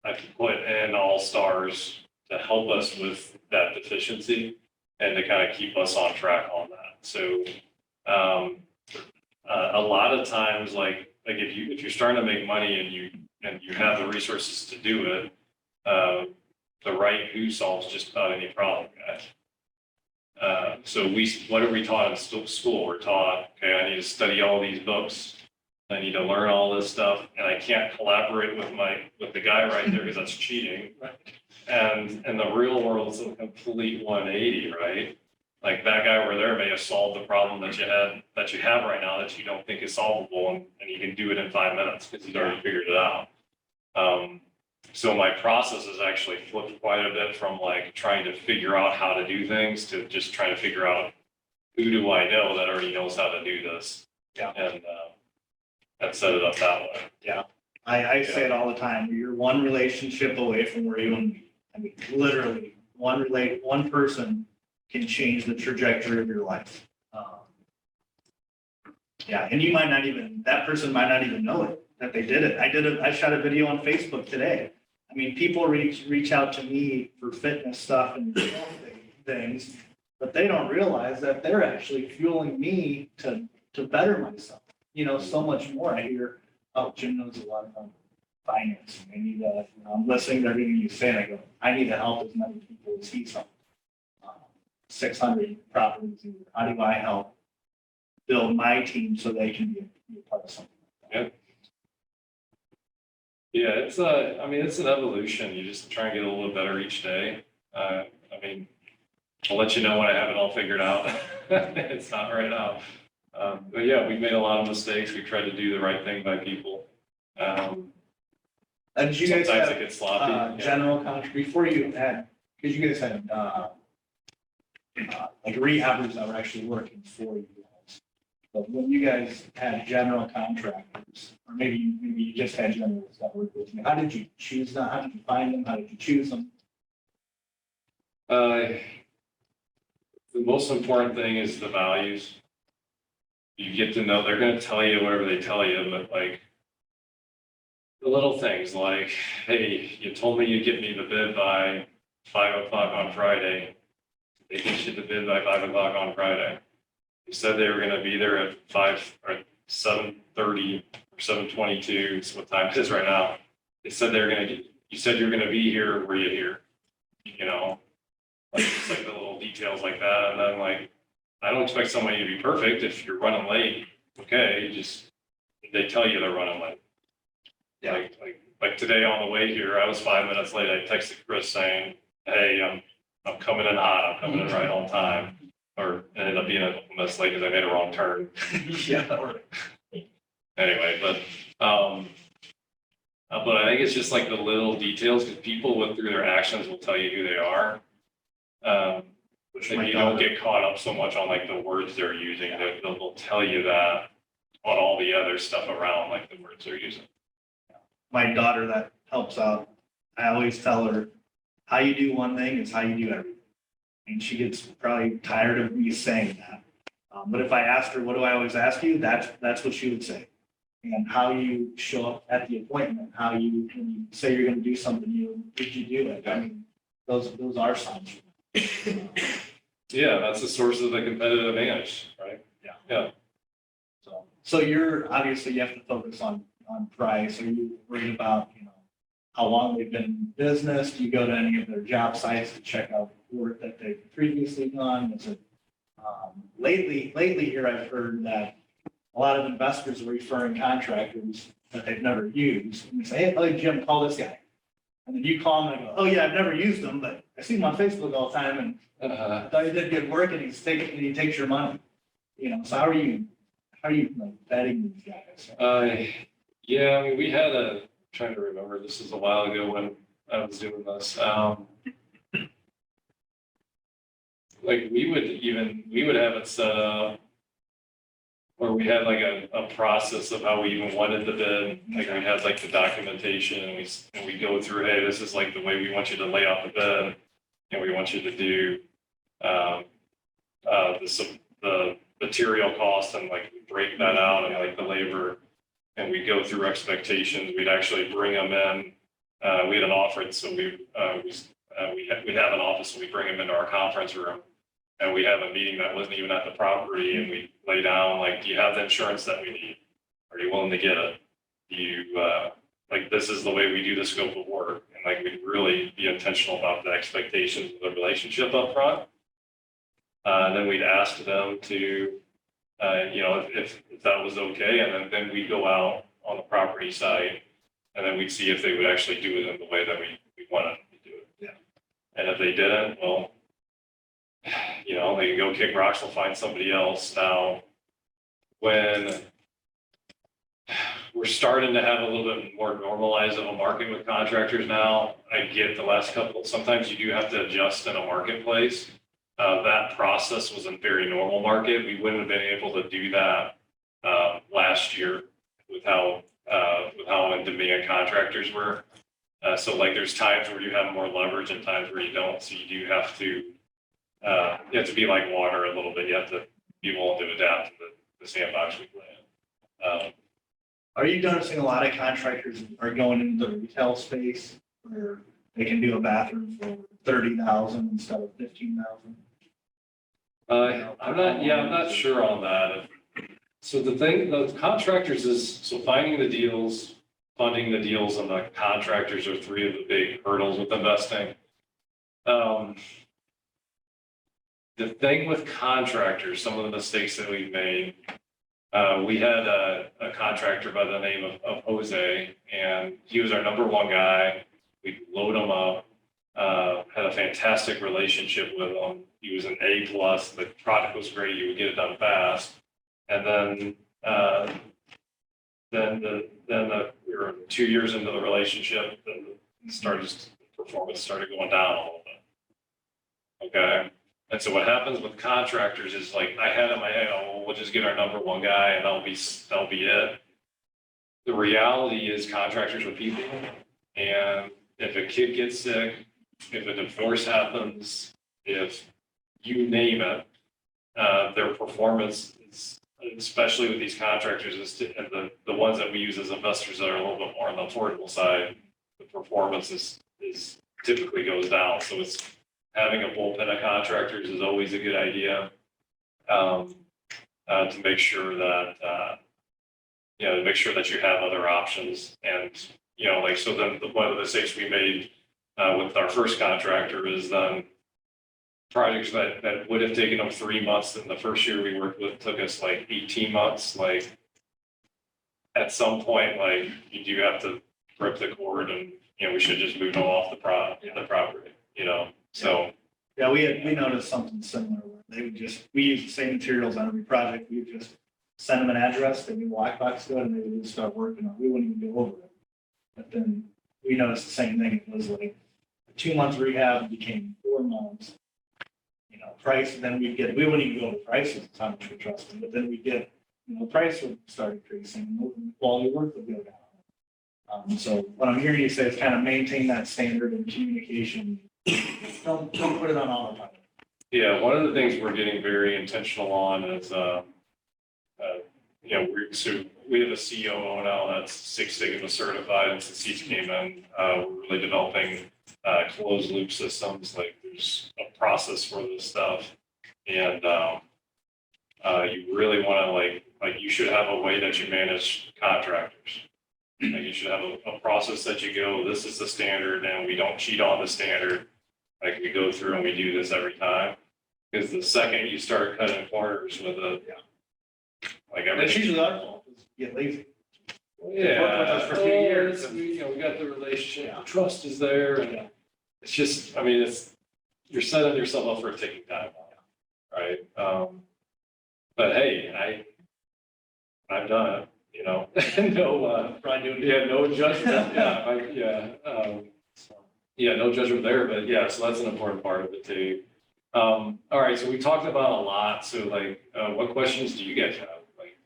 I can put in all stars to help us with that deficiency and to kind of keep us on track on that. So a lot of times, like if you're starting to make money and you have the resources to do it, the right who solves just about any problem, guys. So what are we taught in school? We're taught, okay, I need to study all these books. I need to learn all this stuff, and I can't collaborate with the guy right there because that's cheating. And in the real world, it's a complete 180, right? Like that guy over there may have solved the problem that you have right now that you don't think is solvable, and you can do it in 5 minutes because he's already figured it out. So my process has actually flipped quite a bit from like trying to figure out how to do things to just trying to figure out who do I know that already knows how to do this. Yeah. And set it up that way. Yeah, I say it all the time. You're one relationship away from where you want to be. I mean, literally, one person can change the trajectory of your life. Yeah, and that person might not even know it, that they did it. I shot a video on Facebook today. I mean, people reach out to me for fitness stuff and things, but they don't realize that they're actually fueling me to better myself. You know, so much more. I hear, oh, Jim knows a lot about finance. I need I'm listening to everything you say, and I go, I need to help as many people as he's helped. 600 properties. How do I help build my team so they can be a part of something like that? Yeah, it's an evolution. You just try and get a little better each day. I mean, I'll let you know when I have it all figured out. It's not right now. But yeah, we've made a lot of mistakes. We tried to do the right thing by people. Did you guys Sometimes have it gets sloppy. general contract before you had, because you guys had like rehabbers that were actually working for you guys. But when you guys had general contractors, or maybe you just had generals that worked with you, how did you choose them? How did you find them? How did you choose them? The most important thing is the values. You get to know, they're going to tell you whatever they tell you, but the little things like, hey, you told me you'd get me the bid by 5 o'clock on Friday. They get you the bid by 5 o'clock on Friday. You said they were gonna be there at 7:30 or 7:22, so what time it is right now. They said they were you said you're gonna be here, were you here? You know, like, just like the little details like that, and then like, I don't expect somebody to be perfect. If you're running late, okay, they tell you they're running late. Yeah. Like today on the way here, I was 5 minutes late. I texted Chris saying, hey, I'm coming in hot. I'm coming in right on time. Or it ended up being a couple minutes late because I made a wrong turn. Yeah. Anyway, but I think it's just like the little details because people through their actions will tell you who they are. Which And my you don't daughter, get caught up so much on like the words they're using. They'll tell you that on all the other stuff around like the words they're using. my daughter that helps out, I always tell her, how you do one thing is how you do everything. And she gets probably tired of me saying that. But if I asked her, what do I always ask you? That's what she would say. And how you show up at the appointment, how you, when you say you're gonna do something, did you do it? I mean, those are signs. Yeah, that's the source of the competitive advantage, right? Yeah. So you're, obviously you have to focus on price. Are you worried about, how long they've been in business? Do you go to any of their job sites to check out the work that they've previously done? Is it, lately here, I've heard that a lot of investors are referring contractors that they've never used. And they say, hey, Jim, call this guy. And then you call him and I go, oh yeah, I've never used him, but I see him on Facebook all the time and I thought he did good work and he takes your money. So how are you like vetting these guys? Yeah, I mean, we had trying to remember, this is a while ago when I was doing this. Like we would have it set up where we had like a process of how we even wanted the bid. Like we had like the documentation and we go through, hey, this is like the way we want you to lay out the bid. And we want you to do the material cost and like break that out and like the labor. And we go through expectations. We'd actually bring them in. We had an office, so we'd have an office, so we bring them into our conference room. And we have a meeting that wasn't even at the property, and we lay down, like, do you have the insurance that we need? Are you willing to get it? Do you, like, this is the way we do the scope of work. And like, we'd really be intentional about the expectations of the relationship up front. Then we'd ask them to, if that was okay. And then we'd go out on the property side and then we'd see if they would actually do it in the way that we wanted them to do it. Yeah. And if they didn't, well, they can go kick rocks, they'll find somebody else. Now, when we're starting to have a little bit more normalized of a market with contractors now, I get the last couple, sometimes you do have to adjust in a marketplace. That process was a very normal market. We wouldn't have been able to do that last year with how in demand contractors were. So like there's times where you have more leverage and times where you don't. So you do have to be like water a little bit. You have to be willing to adapt to the sandbox we play in. Are you noticing a lot of contractors are going into the retail space where they can do a bathroom for 30,000 instead of 15,000? I'm not sure on that. So the contractors so finding the deals, funding the deals, and the contractors are three of the big hurdles with investing. The thing with contractors, some of the mistakes that we've made, we had a contractor by the name of Jose, and he was our number one guy. We'd load him up, had a fantastic relationship with him. He was an A+, the product was great, you would get it done fast. And then we were 2 years into the relationship, then performance started going down a little bit. Okay. And so what happens with contractors is like, I had in my head, oh, we'll just get our number one guy and that'll be it. The reality is contractors are people. And if a kid gets sick, if a divorce happens, if you name it, their performance especially with these contractors, and the ones that we use as investors that are a little bit more on the affordable side, the performance is typically goes down. So it's having a bullpen of contractors is always a good idea. To make sure that, to make sure that you have other options. And, like, so then one of the mistakes we made with our first contractor is then projects that would have taken them 3 months, and the first year we worked with took us like 18 months. Like, at some point, like, you do have to rip the cord, and, we should just move them off the property, so. Yeah, we noticed something similar where they would we use the same materials on every project. We would just send them an address, they would walk box to it, and they would start working on it. We wouldn't even go over it. But then we noticed the same thing. It was like a 2-month rehab became 4 months. Price, and then we wouldn't even go to prices, it's how much we trust them, but then we get, price would start increasing, and the quality of work would go down. So what I'm hearing you say is kind of maintain that standard of communication. Don't put it on autopilot. Yeah, one of the things we're getting very intentional on is, we have a COO now that's Six Sigma certified, and since he's came in, we're really developing closed loop systems. Like, there's a process for this stuff, and you really want to like you should have a way that you manage contractors. Like, you should have a process that you go, this is the standard, and we don't cheat on the standard. Like, we go through and we do this every time. Because the second you start cutting corners with it, like, That's everything. usually our fault, is we get lazy. Yeah. Worked with us for a few years. We got the relationship, the trust is there, and it's just, you're setting yourself up for a ticking time bomb, right? But hey, I've done it, no, Probably doing no judgment, no judgment there, but yeah, so that's an important part of it too. All right, so we talked about a lot, so like, what questions do you guys have? Like,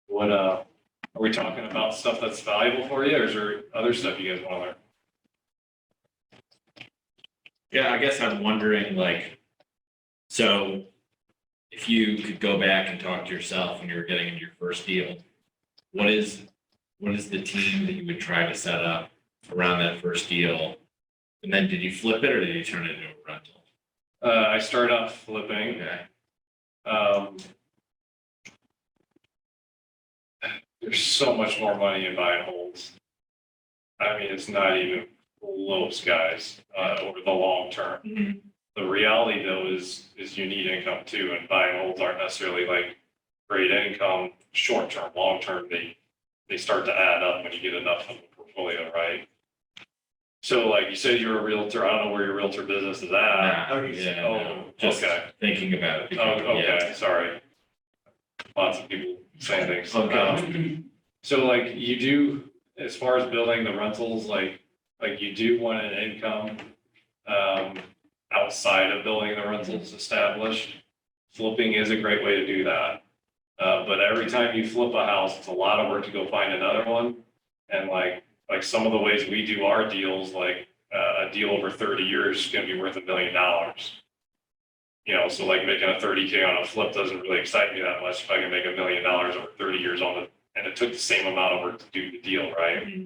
what, are we talking about stuff that's valuable for you, or is there other stuff you guys want to learn? Yeah, I guess I'm wondering, like, so if you could go back and talk to yourself when you were getting into your first deal, what is the team that you would try to set up around that first deal? And then did you flip it or did you turn it into a rental? I started off flipping. Okay. There's so much more money in buy and holds. It's not even close, guys, over the long term. Mhm. The reality though is you need income too, and buy and holds aren't necessarily like great income, short term, long term, they start to add up when you get enough of the portfolio, right? So like you said, you're a realtor. I don't know where your realtor business is at. Just Okay. thinking about it. Oh, okay, sorry. Lots of people saying things. Okay. So like you do, as far as building the rentals, like you do want an income outside of building the rentals established. Flipping is a great way to do that. But every time you flip a house, it's a lot of work to go find another one. And like some of the ways we do our deals, like a deal over 30 years is going to be worth $1 million. So like making a 30K on a flip doesn't really excite me that much if I can make $1 million over 30 years on it. And it took the same amount of work to do the deal, right? Mm-hmm.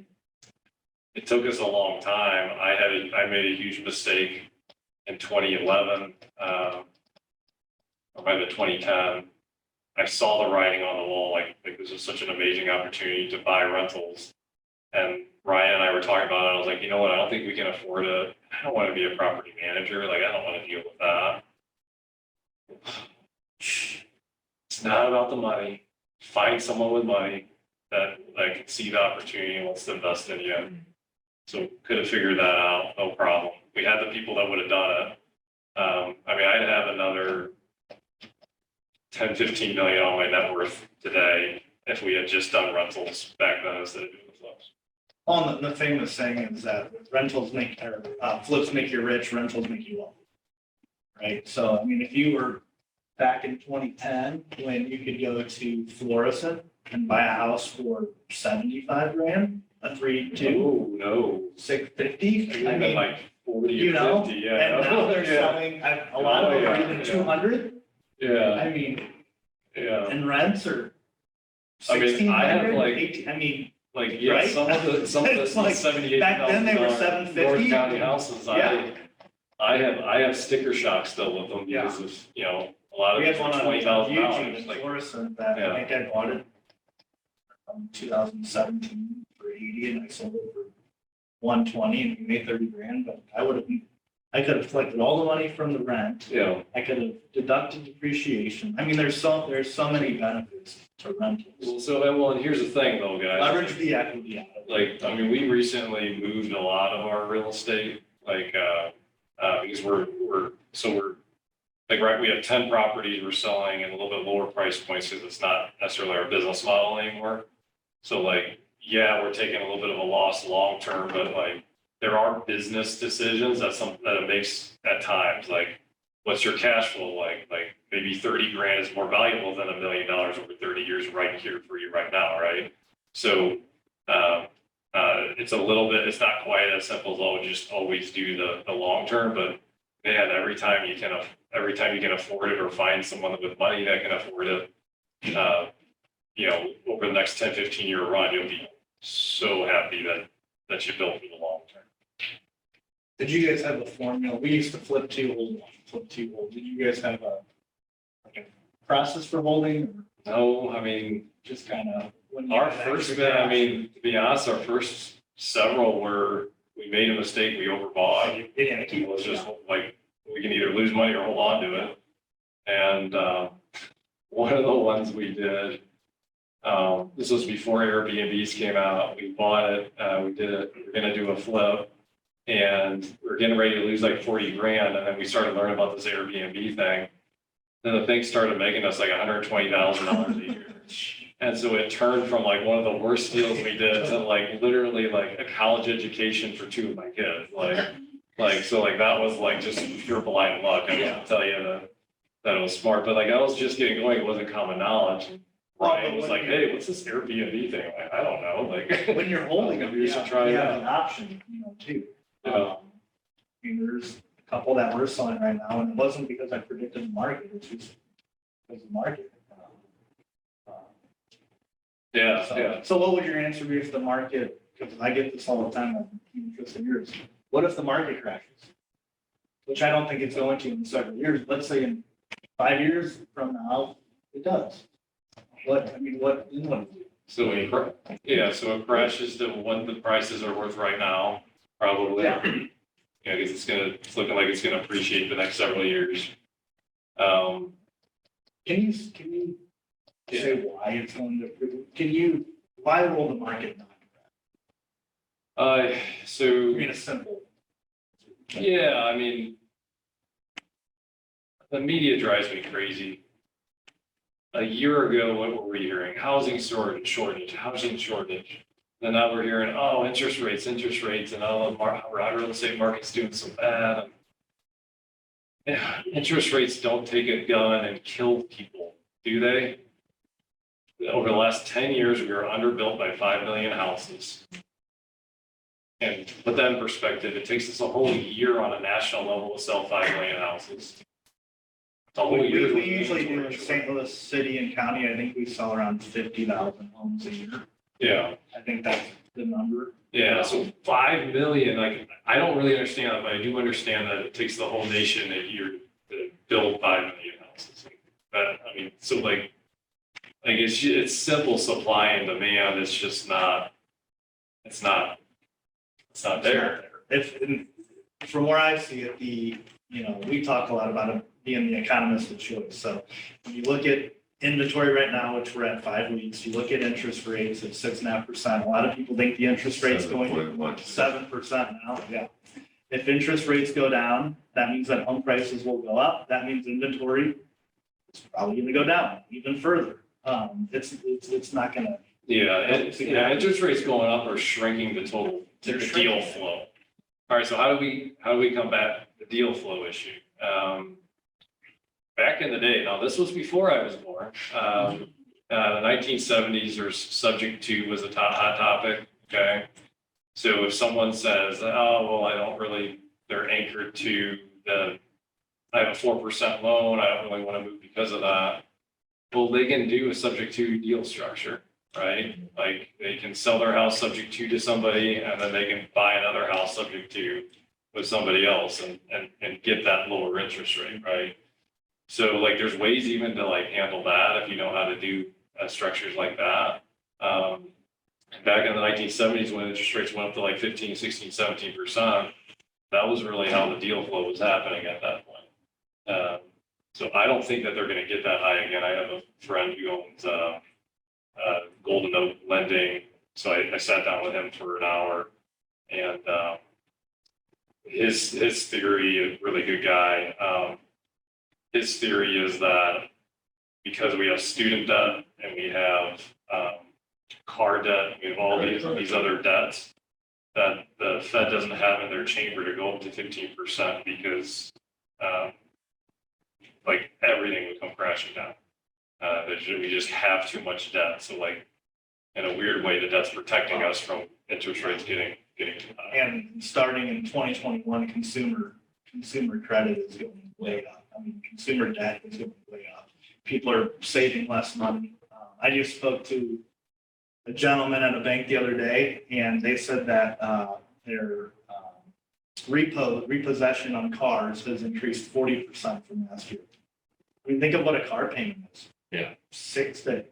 It took us a long time. I made a huge mistake in 2011, or by the 2010. I saw the writing on the wall, like this is such an amazing opportunity to buy rentals. And Ryan and I were talking about it. I was like, you know what? I don't think we can afford it. I don't want to be a property manager. Like, I don't want to deal with that. It's not about the money. Find someone with money that can see the opportunity and wants to invest in you. So could have figured that out, no problem. We had the people that would have done it. I'd have another 10, 15 million on my net worth today if we had just done rentals back then instead of doing the flips. Well, the famous saying is that flips make you rich, rentals make you wealthy. Right? So, if you were back in 2010, when you could go to Florissant and buy a house for 75 grand, a 3-2, No. 650. Like 40 or 50, yeah. And now they're Yeah. selling, a lot of them are even 200. Yeah. Yeah, And rents are I mean, I have 1,600, like- 18, I mean, like, yeah, Right? some of the It's like, $78,000 back then they were North $750. County houses, Yeah. I have sticker shock still with them because of, you know, a lot of we had them one for on $20,000. Eugene in Like, Florissant that Yeah. I think I bought it from 2017 for 80 and I sold it for 120 and we made 30 grand, but I could have collected all the money from the rent. you know, I could have deducted depreciation. I mean, there's so many benefits to rentals. and here's the thing though, guys. Leverage the equity out of it. Like, I mean, we recently moved a lot of our real estate, like, because like, right, we have 10 properties we're selling in a little bit lower price points because it's not necessarily our business model anymore. So like, yeah, we're taking a little bit of a loss long-term, but like, there are business decisions that it makes at times, like, what's your cash flow like? Like, maybe 30 grand is more valuable than $1 million over 30 years right here for you right now, right? So, it's not quite as simple as, oh, just always do the long term, but man, every time you can afford it or find someone with money that can afford it, you know, over the next 10, 15-year run, you'll be so happy that you built for the long term. Did you guys have a formula? We used to flip two, hold. Did you guys have a process for holding? Or No, I mean, just kind of. our first, I mean, to be honest, our first several were, we made a mistake, we overbought. Yeah, It was just like, we can either lose money or hold on to it. And one of the ones we did, this was before Airbnbs came out. We bought it, we did it, we were gonna do a flip. And we were getting ready to lose like 40 grand. And then we started learning about this Airbnb thing. Then the thing started making us like $120,000 a year. And so it turned from like one of the worst deals we did to like literally like a college education for 2 of my kids. So that was like just pure blind luck. I won't tell you that it was smart, but like I was just getting going. It wasn't common knowledge. Ryan was like, hey, what's this Airbnb thing? I'm like, I don't know. Like, when you're holding them, You should try it have out. an option, too. Yeah. I mean, there's a couple that we're selling right now, and it wasn't because I predicted the market, it's just because of the market. So what would your answer be if the market, because I get this all the time, I'm interested in yours, what if the market crashes? Which I don't think it's going to in several years, let's say in 5 years from now, it does. Then what do you do? So it crashes to what the prices are worth right now, probably. Yeah. Yeah, because it's looking like it's gonna appreciate the next several years. Can you say why it's going to, why will the market not? I mean, a simple. Yeah, I mean, the media drives me crazy. A year ago, what were we hearing? Housing shortage, housing shortage. Then now we're hearing, oh, interest rates, and oh, our real estate market's doing so bad. Yeah, interest rates don't take a gun and kill people, do they? Over the last 10 years, we were underbuilt by 5 million houses. And to put that in perspective, it takes us a whole year on a national level to sell 5 million houses. It's a whole year. We usually do in St. Louis City and County, I think we sell around 50,000 homes a year. Yeah, I think that's the number. yeah, so 5 million, like, I don't really understand that, but I do understand that it takes the whole nation a year to build 5 million houses. But, I mean, so like it's simple supply and demand, it's just not, it's not there. From where I see it, we talk a lot about it being the economist of choice. So when you look at inventory right now, which we're at 5 weeks, you look at interest rates at 6.5%. A lot of people think the interest rate's going to 7% now. Yeah. If interest rates go down, that means that home prices will go up. That means inventory is probably going to go down even further. It's not going to. Yeah, interest rates going up or shrinking the total, the deal flow. All right, so how do we combat the deal flow issue? Back in the day, now this was before I was born, the 1970s was a hot topic, okay? So if someone says, oh, well, they're anchored to I have a 4% loan, I don't really want to move because of that. Well, they can do a subject to deal structure, right? Like they can sell their house subject to somebody and then they can buy another house subject to with somebody else and get that lower interest rate, right? So like there's ways even to like handle that if you know how to do structures like that. Back in the 1970s when interest rates went up to like 15, 16, 17%, that was really how the deal flow was happening at that point. So I don't think that they're going to get that high again. I have a friend who owns Golden Oak Lending, so I sat down with him for an hour, and his theory, a really good guy. His theory is that because we have student debt and we have car debt, we have all these other debts that the Fed doesn't have in their chamber to go up to 15% because like everything would come crashing down. We just have too much debt. So like in a weird way, the debt's protecting us from interest rates getting too high. And starting in 2021, consumer credit is going way up. I mean, consumer debt is going way up. People are saving less money. I just spoke to a gentleman at a bank the other day, and they said that their repossession on cars has increased 40% from last year. I mean, think of what a car payment is. Yeah. $6,000.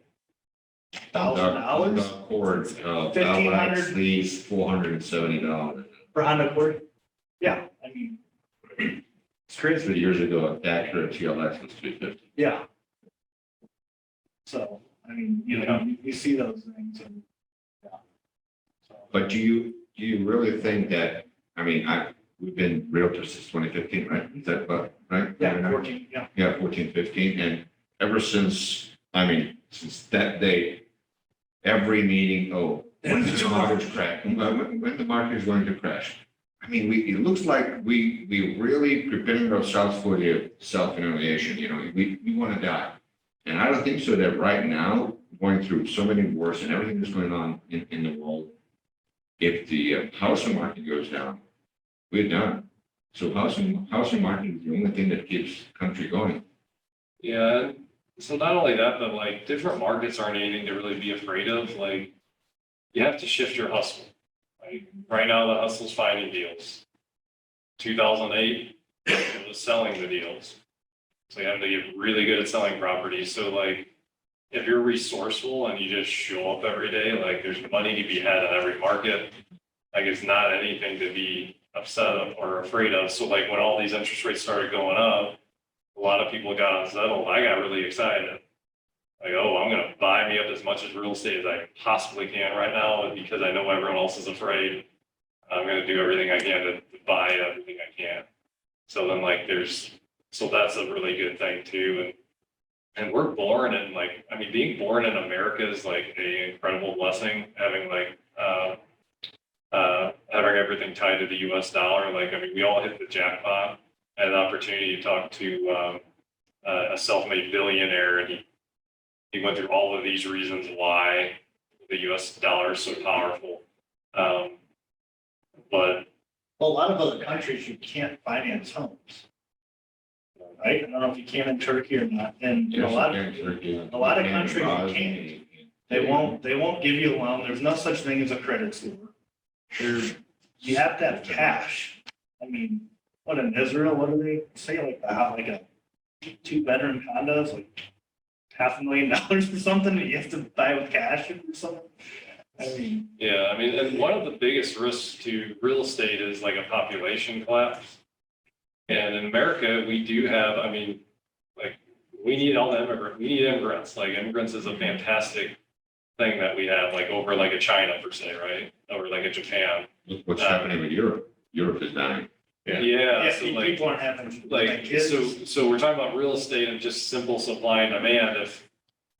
Accord, $1,500 leaves $470. for Honda Accord. Yeah, I mean, it's crazy. 3 years ago, a Acura TLX was $350. Yeah. So, I mean, you know, you see those things and, yeah. So, But do you really think that, I mean, we've been realtors since 2015, right? Is that about right? yeah, 14, yeah. Yeah, 14, 15, and ever since, I mean, since that date, every meeting, when's the market crash? When the market is going to crash? I mean, it looks like we really preparing ourselves for the self-annihilation, you know, we want to die. And I don't think so that right now, going through so many wars and everything that's going on in the world, if the housing market goes down, we're done. So housing market is the only thing that keeps the country going. Yeah. So not only that, but like different markets aren't anything to really be afraid of. Like you have to shift your hustle. Like right now, the hustle's finding deals. 2008, it was selling the deals. So you have to get really good at selling properties. So like if you're resourceful and you just show up every day, like there's money to be had in every market. Like it's not anything to be upset of or afraid of. So like when all these interest rates started going up, a lot of people got unsettled. I got really excited. Like, oh, I'm going to buy me up as much as real estate as I possibly can right now because I know everyone else is afraid. I'm going to do everything I can to buy everything I can. So then like so that's a really good thing too. And we're born in like, I mean, being born in America is like an incredible blessing. Having like, having everything tied to the US dollar. Like, I mean, we all hit the jackpot. I had an opportunity to talk to a self-made billionaire, and he went through all of these reasons why the US dollar is so powerful. But well, a lot of other countries, you can't finance homes. Right? I don't know if you can in Turkey or not. And a lot of countries you can't. They won't give you a loan. There's no such thing as a credit score. You have to have cash. I mean, what in Israel, what do they say like a 2-bedroom condo is like $500,000 or something that you have to buy with cash or something? I mean, yeah, I mean, and one of the biggest risks to real estate is like a population collapse. And in America, we do have, I mean, like we need immigrants. Like immigrants is a fantastic thing that we have, like over like a China per se, right? Over like a Japan. Look what's happening with Europe. Europe is dying. Yeah, so like, people aren't having like, kids. so we're talking about real estate and just simple supply and demand. If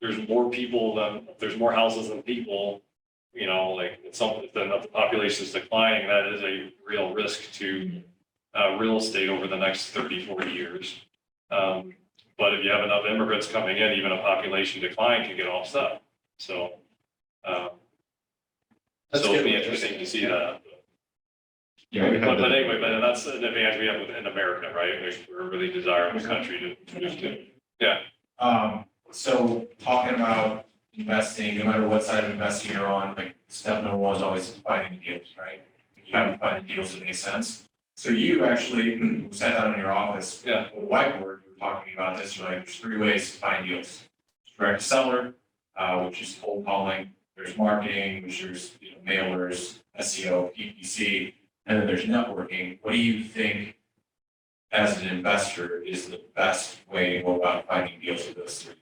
there's more people if there's more houses than people, you know, like it's something, then the population is declining, that is a real risk to real estate over the next 30, 40 years. But if you have enough immigrants coming in, even a population decline can get offset. So, it'll be interesting to see that. Yeah, we have But the- anyway, but that's an advantage we have within America, right? We're a really desirable country to move to. Yeah. So talking about investing, no matter what side of investing you're on, like step number one is always finding deals, right? You have to find deals that make sense. So you actually sat down in your office, Yeah. with a whiteboard, you were talking about this, you're like, there's 3 ways to find deals. Direct to seller, which is cold calling, there's marketing, which there's, mailers, SEO, PPC, and then there's networking. What do you think as an investor is the best way to go about finding deals with those 3?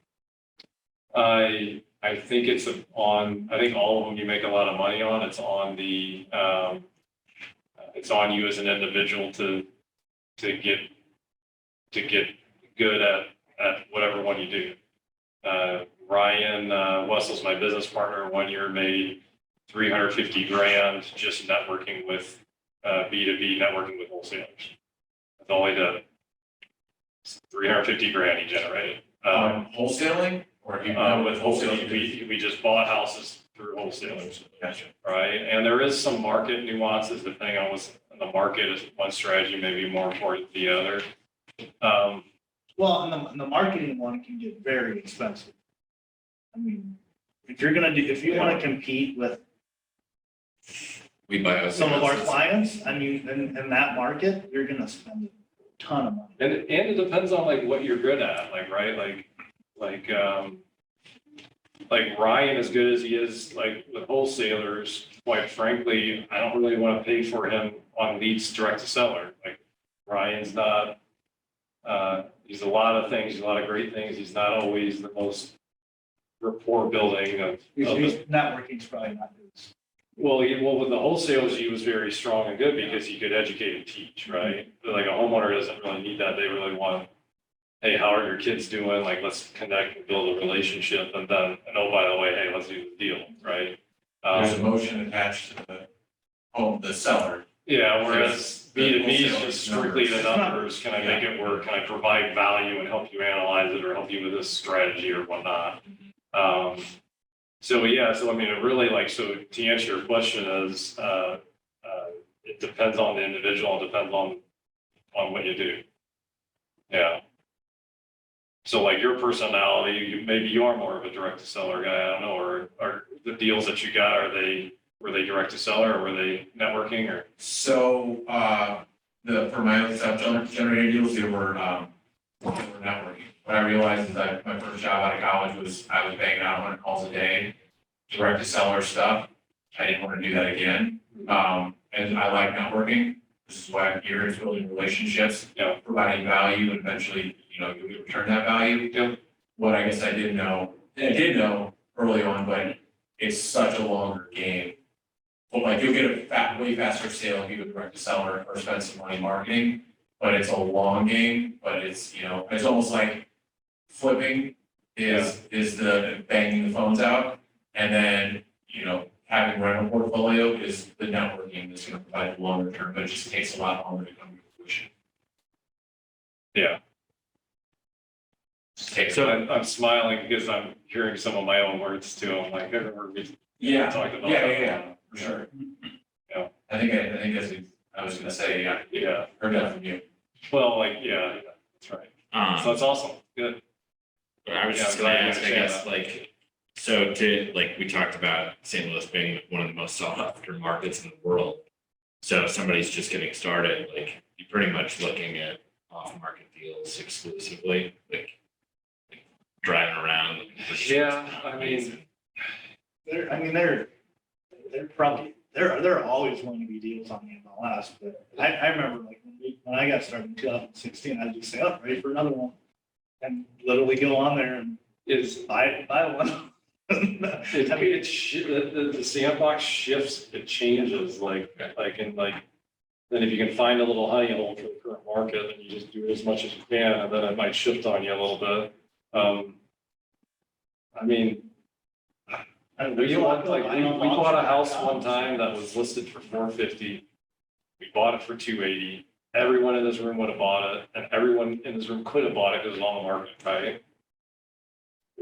I think I think all of them you make a lot of money on. It's on it's on you as an individual to get good at whatever one you do. Ryan Wessel's my business partner. 1 year made 350 grand just networking with B2B networking with wholesalers. That's all he did. 350 grand he generated. Wholesaling or With wholesaling, we just bought houses through wholesalers. Gotcha. Right, and there is some market nuances depending on what's in the market. Is one strategy may be more important than the other. Well, and the marketing one can get very expensive. I mean, if you want to compete with We buy us. some of our clients, I mean, in that market, you're gonna spend a ton of money. And it depends on like what you're good at, like, right, like Ryan, as good as he is, like with wholesalers, quite frankly, I don't really want to pay for him on leads direct to seller. Like Ryan's not, he's a lot of things, he's a lot of great things. He's not always the most rapport building of Networking's probably not good. well, with the wholesalers, he was very strong and good because he could educate and teach, right? But like a homeowner doesn't really need that. They really want, hey, how are your kids doing? Like, let's connect and build a relationship. And then, and oh, by the way, hey, let's do the deal, right? There's emotion attached to the seller. Yeah, whereas B2B is Wholesale just strictly the numbers. Can I make it work? Can I provide value and help you analyze it or help you with this strategy or whatnot? So I mean, it really like, so to answer your question is, it depends on the individual, it depends on what you do. Yeah. So like your personality, maybe you are more of a direct to seller guy, I don't know, or the deals that you got, were they direct to seller or were they networking or? So, for my self-generated deals, they were networking. What I realized is that my first job out of college was, I was banging out 100 calls a day, direct to seller stuff. I didn't want to do that again. And I like networking. This is why I'm here, is building relationships, providing value, and eventually, you'll return that value. What I guess I did know early on, but it's such a longer game. But like, you'll get a way faster sale if you go direct to seller or spend some money marketing, but it's a long game. But it's, it's almost like flipping is the banging the phones out, and then, having rental portfolio is the networking that's going to provide the longer term, but it just takes a lot longer to come to fruition. Yeah. So I'm smiling because I'm hearing some of my own words too. I'm like, every word we talked about. Yeah, for sure. Yeah. I think I was gonna say, Yeah. heard that from you. Well, like, yeah, that's right. So that's awesome. Good. But I was Yeah, just I'm gonna glad you ask, I understand guess, that. like, so we talked about St. Louis being one of the most sought after markets in the world. So if somebody's just getting started, like, you're pretty much looking at off-market deals exclusively, like driving around. looking for Yeah, I properties mean, They're probably, there are always going to be deals on the MLS, but I remember like when I got started in 2016, I'd just say, oh, ready for another one. And literally go on there and buy one. I mean, the sandbox shifts, it changes, then if you can find a little honey hole for the current market, then you just do it as much as you can, and then it might shift on you a little bit. I mean, we bought a house one time that was listed for $450. We bought it for $280. Everyone in this room would have bought it, and everyone in this room could have bought it because it was on the market, right?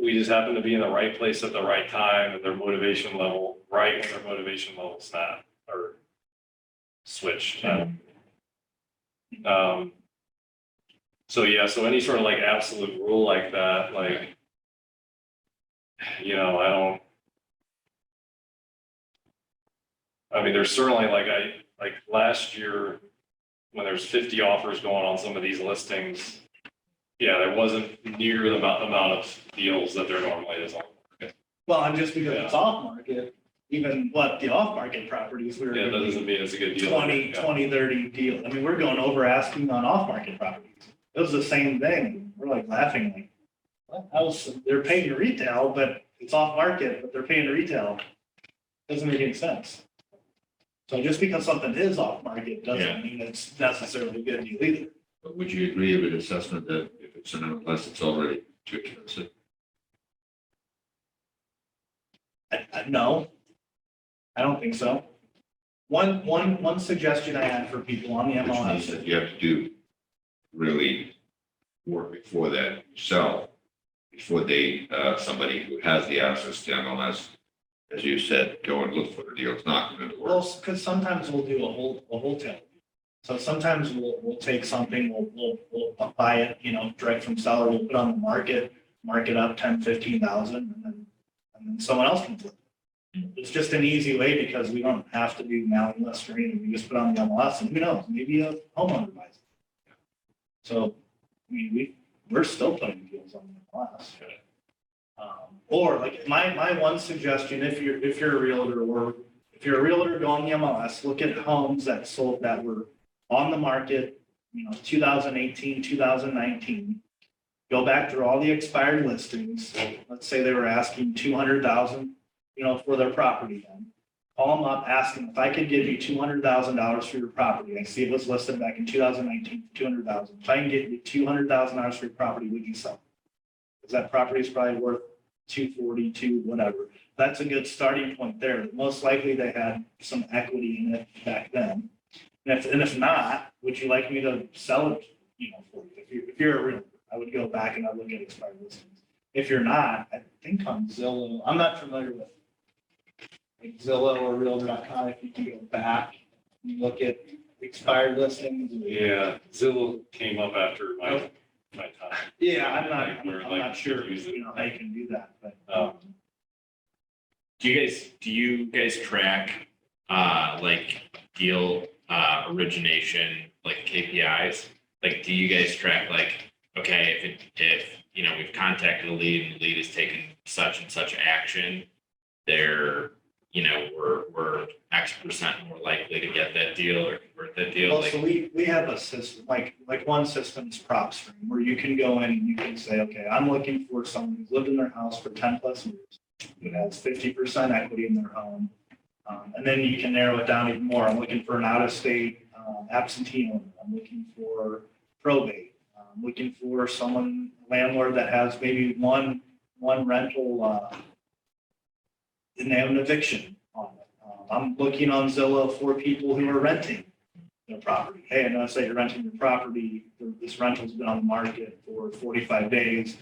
We just happened to be in the right place at the right time, and their motivation level, right when their motivation level snapped or switched. So any sort of like absolute rule like that, like you know, I mean, there's certainly like last year, when there's 50 offers going on some of these listings, yeah, there wasn't near the amount of deals that there normally is on. Well, and just because it's off market, even what the off market properties, we're. Yeah, that doesn't mean it's a good deal. 20, Yeah. 20, 30 deal. I mean, we're going over asking on off market properties. It was the same thing. We're like laughing like, what else? They're paying retail, but it's off market, but they're paying retail. Doesn't make any sense. So just because something is off market Yeah. doesn't mean it's necessarily a good deal either. But would you agree with the assessment that if it's an MLS, it's already too expensive? No, I don't think so. One suggestion I had for people on the Which means MLS. that you have to do really work before that sell, before they, somebody who has the access to MLS, as you said, go and look for the deal. It's not going to Well, work. because sometimes we'll do a wholesale. So sometimes we'll take something, we'll buy it, you know, direct from seller, we'll put on the mark it up 10, 15,000, and then someone else can flip it. It's just an easy way because we don't have to do mailing list or anything. We just put on the MLS and who knows, maybe a homeowner buys it. So, I mean, we're still putting deals on the MLS. Or like my one suggestion, if you're a realtor or if you're a realtor, go on the MLS, look at homes that sold that were on the market, you know, 2018, 2019. Go back through all the expired listings. Let's say they were asking 200,000, you know, for their property. Then call them up, ask them if I could give you $200,000 for your property. I see it was listed back in 2019, 200,000. If I can get you $200,000 for your property, would you sell it? Because that property is probably worth 242, whatever. That's a good starting point there. Most likely they had some equity in it back then. And if not, would you like me to sell it, you know, for you? If you're a realtor, I would go back and I'd look at expired listings. If you're not, I think on Zillow, I'm not familiar with like Zillow or Realtor.com. If you can go back and look at expired listings. Yeah, Zillow came up after my time. Yeah, Like, we're I'm like, not sure, use it. you know, how you can do that, but. Do you guys track, like deal, origination, like KPIs? Like, do you guys track like, okay, if, you know, we've contacted a lead and the lead has taken such and such action, they're, you know, we're X% more likely to get that deal or convert that deal? Well, Like, so we have a system, like one system is PropStream, where you can go in and you can say, okay, I'm looking for someone who's lived in their house for 10 plus years, who has 50% equity in their home. And then you can narrow it down even more. I'm looking for an out-of-state absentee owner. I'm looking for probate. I'm looking for someone, landlord that has maybe one rental, and they have an eviction on it. I'm looking on Zillow for people who are renting their property. Hey, I noticed that you're renting your property. This rental's been on the market for 45 days.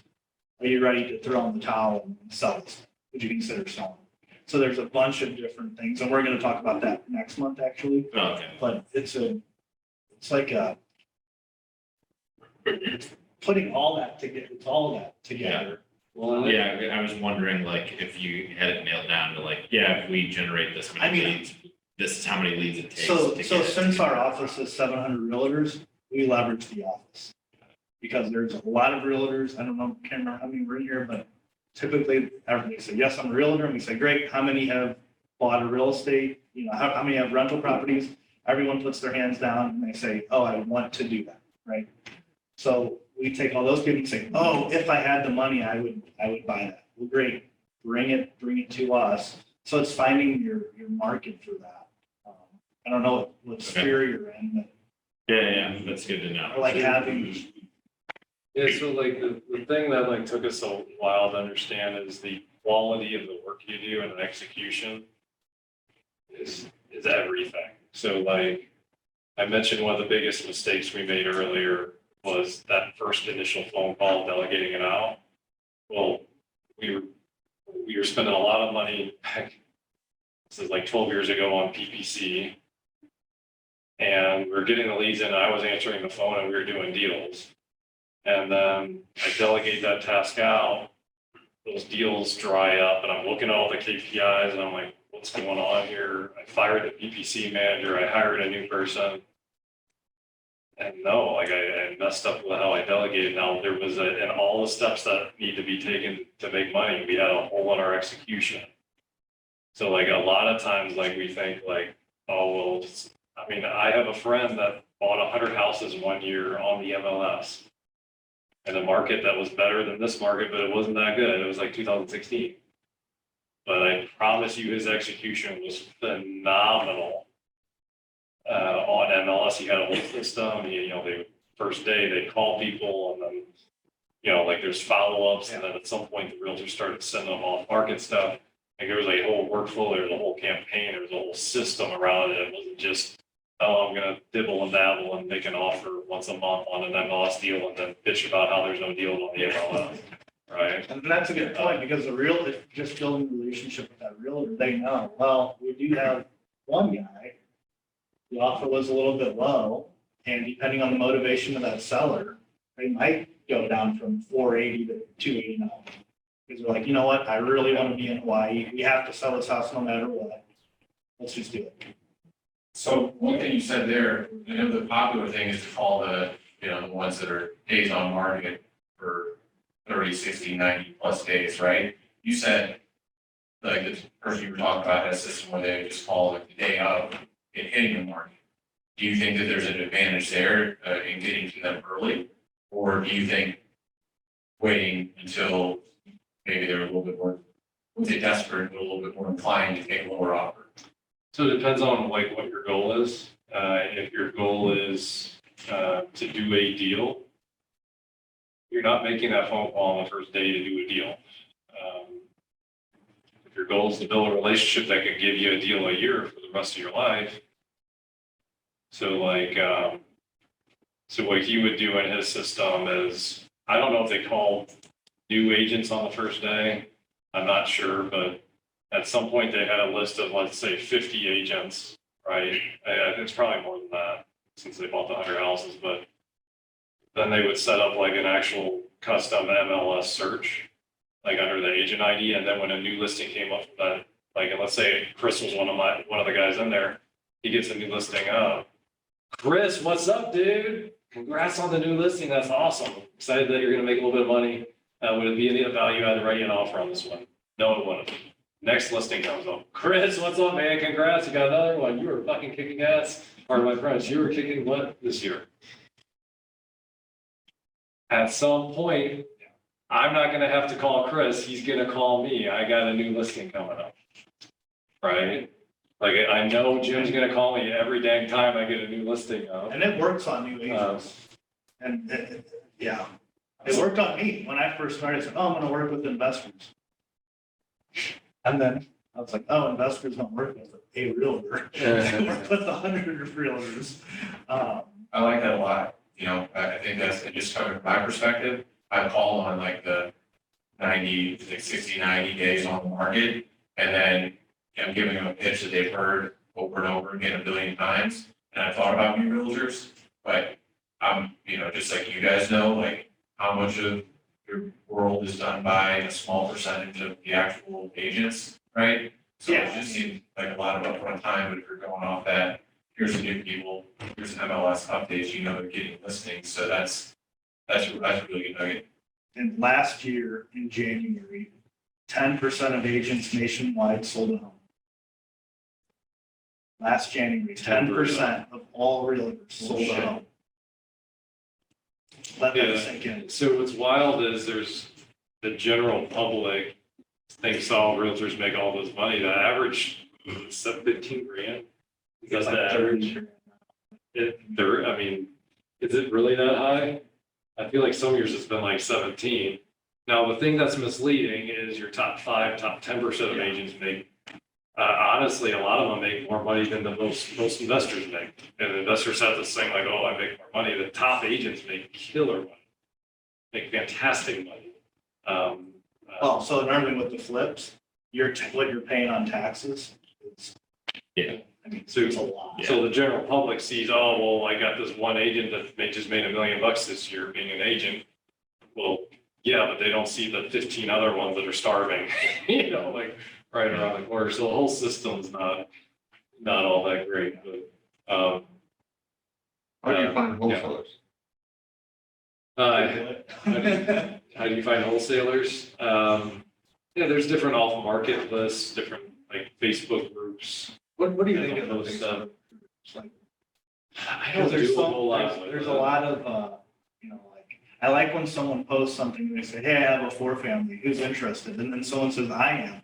Are you ready to throw in the towel and sell this? Would you consider selling? So there's a bunch of different things, and we're going to talk about that next month, actually. okay. But it's like putting all that together. It's all of that together. Well, Yeah, I was wondering like if you had it nailed down to like, yeah, if we generate this many leads, this is how many leads it takes So to so get. since our office is 700 realtors, we leverage the office because there's a lot of realtors. I don't know, can't remember how many were in here, but typically everybody say, yes, I'm a realtor. And we say, great. How many have bought a real estate? You know, how many have rental properties? Everyone puts their hands down and they say, oh, I want to do that, right? So we take all those people and say, oh, if I had the money, I would buy that. Well, great. Bring it to us. So it's finding your market for that. I don't know what sphere you're in, but Yeah, that's good to know. or like having, yeah, so like the thing that like took us a while to understand is the quality of the work you do and the execution is everything. So like I mentioned, one of the biggest mistakes we made earlier was that first initial phone call delegating it out. Well, we were spending a lot of money back, this is like 12 years ago on PPC. And we were getting the leads in, and I was answering the phone and we were doing deals. And then I delegate that task out. those deals dry up and I'm looking at all the KPIs and I'm like, what's going on here? I fired the PPC manager, I hired a new person. And no, like I messed up with how I delegated. Now there was and all the steps that need to be taken to make money, we had a hole in our execution. So like a lot of times, like we think like, oh, well, I mean, I have a friend that bought 100 houses one year on the MLS. In a market that was better than this market, but it wasn't that good. It was like 2016. But I promise you his execution was phenomenal. On MLS, he had a whole system, first day they call people and then, like there's follow-ups. And then at some point, the realtor started sending them off market stuff. Like there was a whole workflow, there was a whole campaign, there was a whole system around it. It wasn't just, oh, I'm gonna dibble and dabble and make an offer once a month on an MLS deal and then bitch about how there's no deals on the MLS, right? And that's a good point, because the realtor, just building a relationship with that realtor, they know, well, we do have one guy. The offer was a little bit low, and depending on the motivation of that seller, they might go down from 480 to 280 now. Because they're like, you know what, I really want to be in Hawaii. We have to sell this house no matter what. Let's just do it. So one thing you said there, the popular thing is to call the ones that are days on market for 30, 60, 90 plus days, right? You said, like the person you were talking about had a system where they would just call it the day of it hitting the market. Do you think that there's an advantage there in getting to them early? Or do you think waiting until maybe they're a little bit more, was it desperate, but a little bit more inclined to take a lower offer? So it depends on like what your goal is. If your goal is to do a deal, you're not making that phone call on the first day to do a deal. If your goal is to build a relationship that could give you a deal a year for the rest of your life. So like, so what he would do in his system is, I don't know if they call new agents on the first day. I'm not sure, but at some point they had a list of, let's say, 50 agents, right? It's probably more than that since they bought the 100 houses, but then they would set up like an actual custom MLS search, like under the agent ID. And then when a new listing came up, that like, and let's say Chris was one of the guys in there, he gets a new listing up. Chris, what's up, dude? Congrats on the new listing. That's awesome. Excited that you're going to make a little bit of money. Would it be any value add to write you an offer on this one? No, it wouldn't. Next listing comes up. Chris, what's up, man? Congrats. You got another one. You were fucking kicking ass. Or my friends, you were kicking butt this year. At some point, I'm not going to have to call Chris. He's going to call me. I got a new listing coming up. Right? Like, I know Jim's going to call me every dang time I get a new listing up. And it works on new agents. And yeah, it worked on me when I first started. I said, oh, I'm going to work with investors. And then I was like, oh, investors don't work with a realtor. They work with 100 realtors. I like that a lot. I think that's just coming from my perspective. I call on like the 90, like 60, 90 days on the market. And then I'm giving them a pitch that they've heard over and over again a billion times. And I thought about new realtors, but just like you guys know, like how much of your world is done by a small percentage of the actual agents, right? So it just seems like a lot of upfront time, but if you're going off that, here's the new people, here's an MLS updates, they're getting listings. So that's a really good nugget. And last year in January, 10% of agents nationwide sold a home. Last January, 10% of all realtors sold a home. Let that sink in. So what's wild is there's the general public thinks all realtors make all this money. The average is 15 grand. That's Like the average. Is it really that high? I feel like some years it's been like 17. Now, the thing that's misleading is your top 5, top 10% of agents make, honestly, a lot of them make more money than the most investors make. And investors have this thing like, oh, I make more money. The top agents make killer money, make fantastic money. Oh, so normally with the flips, what you're paying on taxes is, Yeah. So it's a lot. So the general public sees, oh, well, I got this one agent that just made $1 million this year being an agent. Well, Yeah, but they don't see the 15 other ones that are starving, you know, like right around the corner. So the whole system's not all that great, but, How do you find yeah. wholesalers? How do you find wholesalers? Yeah, there's different off-market lists, different like Facebook groups. What do you I think don't of know those? stuff. Like, I Because don't there's do a whole lot. some, there's a lot of, you know, like, I like when someone posts something and they say, hey, I have a 4-family, who's interested? And then someone says, I am.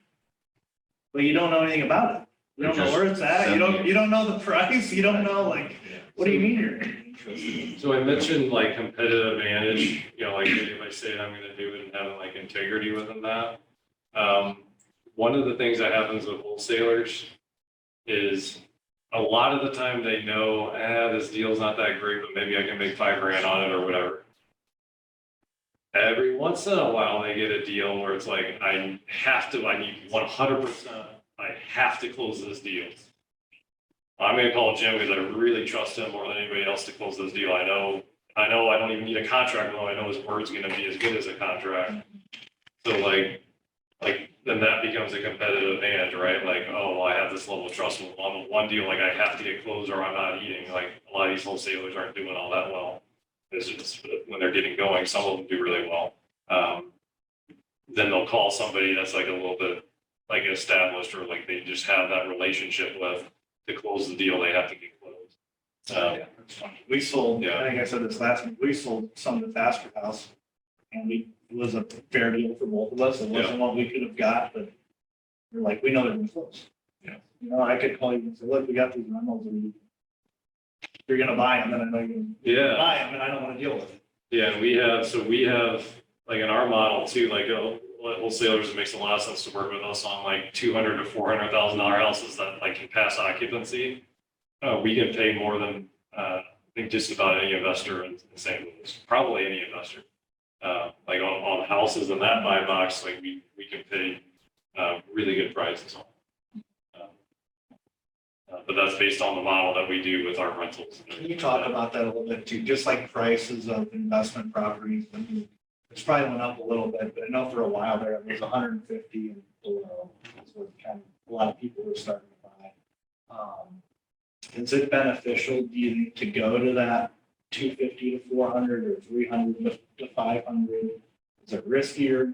But you don't know anything about it. You don't know where it's at. You don't know the price. You don't know, like, what do you mean you're interested? So I mentioned like competitive advantage, you know, like if I say I'm gonna do it and having like integrity within that. One of the things that happens with wholesalers is a lot of the time they know, this deal's not that great, but maybe I can make $5,000 on it or whatever. Every once in a while, they get a deal where it's like, I need 100%, I have to close this deal. I'm gonna call Jim because I really trust him more than anybody else to close this deal. I know I don't even need a contract, though I know his word's gonna be as good as a contract. So like, then that becomes a competitive advantage, right? Like, oh, well, I have this level of trust on one deal, like I have to get closed or I'm not eating. Like a lot of these wholesalers aren't doing all that well. It's just when they're getting going, some of them do really well. Then they'll call somebody that's like a little bit like established or like they just have that relationship with to close the deal, they have to get closed. Yeah, that's funny. We sold, Yeah. I think I said this last week, we sold some of the Faster House. And it was a fair deal for both of us. It wasn't what we could have got, but we're like, we know they're gonna close. Yeah. You know, I could call you and say, look, we got these rentals and you're gonna buy them, and I know you're gonna Yeah, buy them, and I don't wanna deal with it. yeah, and we have, like in our model too, like wholesalers, it makes a lot of sense to work with us on like $200,000 to $400,000 houses that like can pass occupancy. We can pay more than, I think just about any investor in St. Louis, probably any investor. Like on houses in that buy box, like we can pay really good prices on. But that's based on the model that we do with our rentals. Can you talk about that a little bit too, just like prices of investment properties? It's probably went up a little bit, but I know for a while there, it was 150 and below. That's what kind of a lot of people were starting to buy. Is it beneficial, do you think, to go to that 250 to 400 or 300 to 500? Is it riskier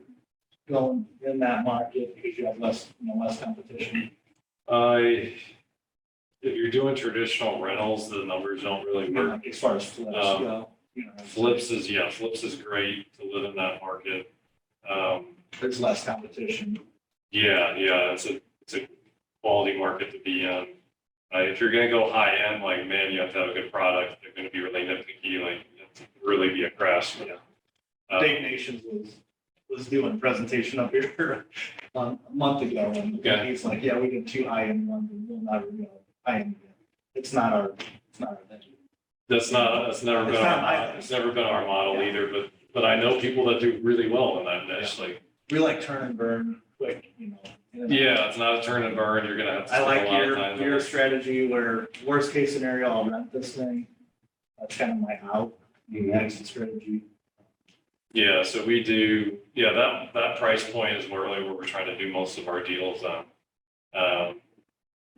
going in that market because you have less competition? If you're doing traditional rentals, the numbers don't really work. Like as far as flips go, you know, Flips is great to live in that market. there's less competition. Yeah, it's a quality market to be in. If you're gonna go high end, like, man, you have to have a good product. They're gonna be really nitpicky, like, you have to really be a craftsman. Dave Nations was doing a presentation up here a month ago, and Okay. he's like, yeah, we did 2 high-end ones, and we'll never go high-end again. It's not our thing. That's never been It's not my our, it's never been our model either, but I know people that do really well in that niche, like, We like turn and burn quick, you know. yeah, it's not a turn and burn. You're gonna have to I spend like a lot of time. your strategy where worst case scenario, I'll rent this thing. That's kind of my out, exit strategy. Yeah, so we do, that price point is really where we're trying to do most of our deals on.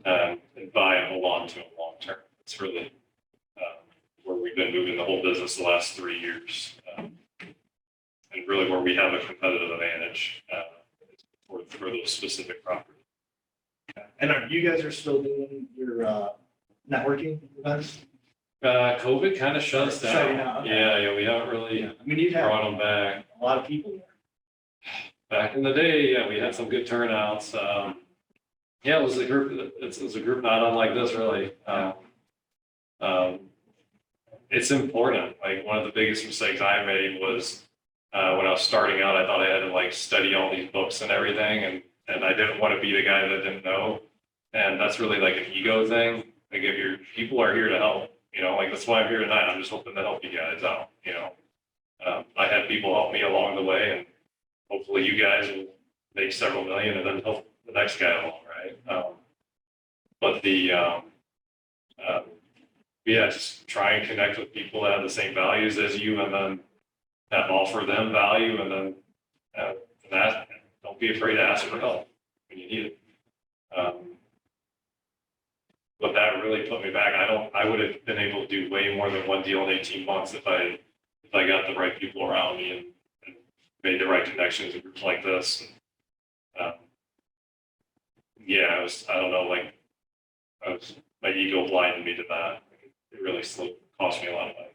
And buy and hold on to them long term. It's really where we've been moving the whole business the last 3 years. And really where we have a competitive advantage for those specific properties. And you guys are still doing your networking events? COVID kind of shut us Shut you down. down, okay. Yeah, we haven't really I mean, you've had brought them back. a lot of people there. Back in the day, yeah, we had some good turnouts. Yeah, it was a group, it was a group not unlike this, really. It's important. Like, one of the biggest mistakes I made was when I was starting out, I thought I had to like study all these books and everything, and I didn't want to be the guy that didn't know. And that's really like an ego thing. Like, if your people are here to help, you know, like, that's why I'm here tonight. I'm just hoping to help you guys out, you know. I had people help me along the way, and hopefully you guys will make several million and then help the next guy along, right? But yeah, just try and connect with people that have the same values as you, and then offer them value, and then that, don't be afraid to ask for help when you need it. But that really put me back. I would have been able to do way more than one deal in 18 months if I got the right people around me and made the right connections in groups like this. Yeah, I don't know, like, my ego blinded me to that. It really cost me a lot of money.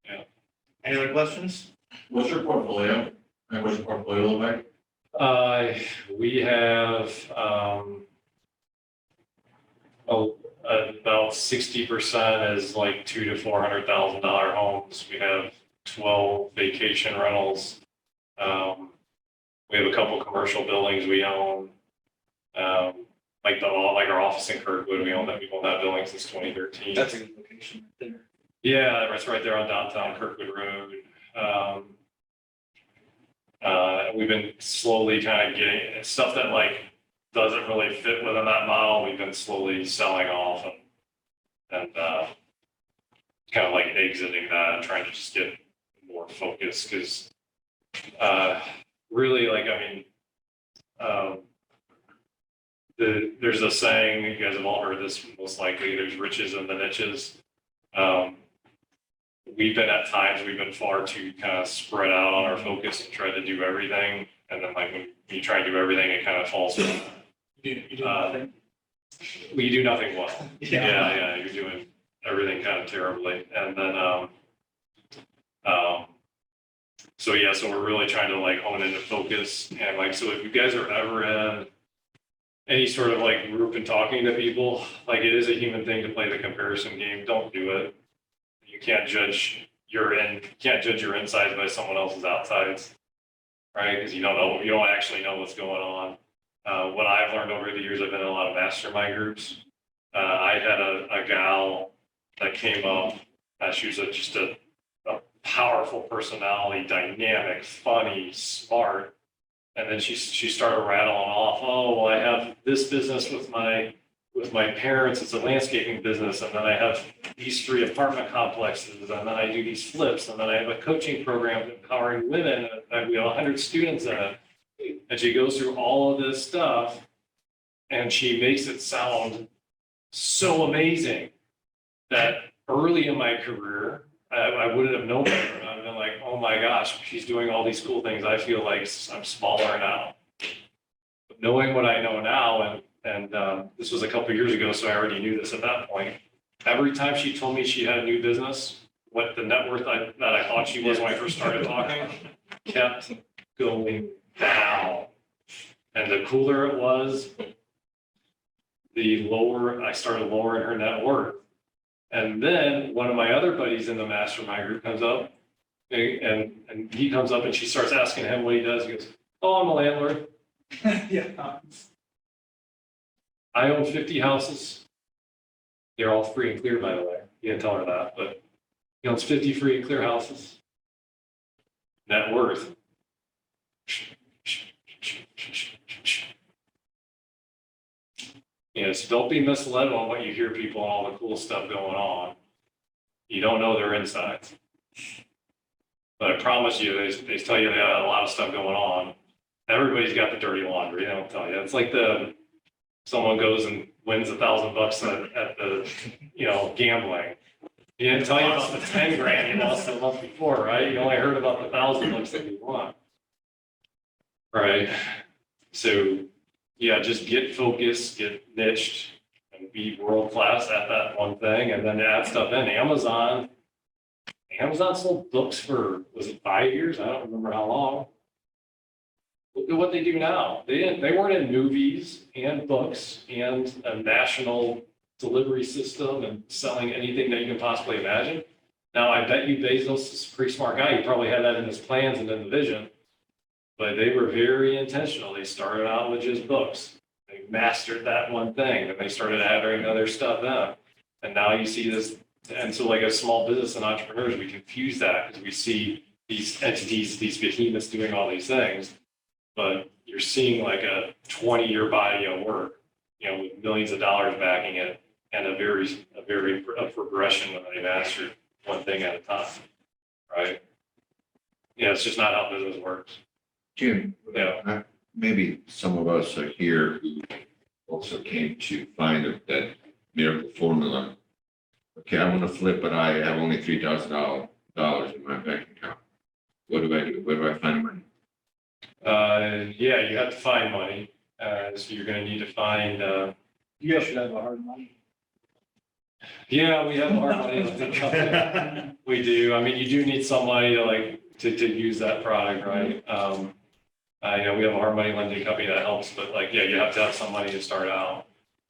Yeah. Any other questions? What's your portfolio? And what's your portfolio look like? We have, about 60% is like $200,000 to $400,000 homes. We have 12 vacation rentals. We have a couple commercial buildings we own. Like our office in Kirkwood, we've owned that building since 2013. That's a good location right there. Yeah, that's right there on downtown Kirkwood Road. We've been slowly kind of getting stuff that like doesn't really fit within that model. We've been slowly selling off and kind of like exiting that and trying to just get more focused because really, like, I mean, there's a saying, you guys have all heard this most likely, there's riches in the niches. We've been far too kind of spread out on our focus and try to do everything. And then like when you try and do everything, it kind of falls. You do nothing. We do nothing well. Yeah, you're doing everything kind of terribly. And then, so we're really trying to like hone into focus. And like, so if you guys are ever in any sort of like group and talking to people, like it is a human thing to play the comparison game. Don't do it. You can't judge your insides by someone else's outsides, right? Because you don't actually know what's going on. What I've learned over the years, I've been in a lot of mastermind groups. I had a gal that came up. She was just a powerful personality, dynamic, funny, smart. And then she started rattling off, oh, well, I have this business with my parents, it's a landscaping business, and then I have these 3 apartment complexes, and then I do these flips, and then I have a coaching program empowering women, and we have 100 students in it. And she goes through all of this stuff, and she makes it sound so amazing that early in my career, I wouldn't have known better. I'd have been like, oh my gosh, she's doing all these cool things. I feel like I'm smaller now. But knowing what I know now, and this was a couple of years ago, so I already knew this at that point. Every time she told me she had a new business, what the net worth that I thought she was when I first started talking, kept going down. And the cooler it was, the lower I started lowering her net worth. And then one of my other buddies in the mastermind group comes up, and he comes up and she starts asking him what he does. He goes, oh, I'm a landlord. Yeah. I own 50 houses. They're all free and clear, by the way. You didn't tell her that, but he owns 50 free and clear houses. Net worth. So don't be misled on what you hear people and all the cool stuff going on. You don't know their insides. But I promise you, they tell you they got a lot of stuff going on. Everybody's got the dirty laundry. They don't tell you. It's like someone goes and wins $1,000 at the gambling. He didn't tell you about the 10 grand you lost the month before, right? You only heard about the $1,000 that you won. Right. So yeah, just get focused, get niched, and be world class at that one thing, and then add stuff in. Amazon sold books for, was it 5 years? I don't remember how long. Look at what they do now. They weren't in movies and books and a national delivery system and selling anything that you can possibly imagine. Now, I bet you Bezos is a pretty smart guy. He probably had that in his plans and in the vision, but they were very intentional. They started out with just books. They mastered that one thing, and they started adding other stuff in. And now you see this. And so like as small business and entrepreneurs, we confuse that because we see these entities, these behemoths doing all these things, but you're seeing like a 20-year body of work, with millions of dollars backing it and a progression that they mastered. one thing at a time, right? Yeah, it's just not how business works. Jim, Yeah. maybe some of us are here who also came to find that miracle formula. Okay, I want to flip, but I have only $3,000 in my bank account. What do I do? Where do I find money? Yeah, you have to find money. So you're gonna need to find, You guys should have a hard money. yeah, we have our money to come. We do. I mean, you do need some money to to use that product, right? You know, we have a hard money lending company that helps, but yeah, you have to have some money to start out.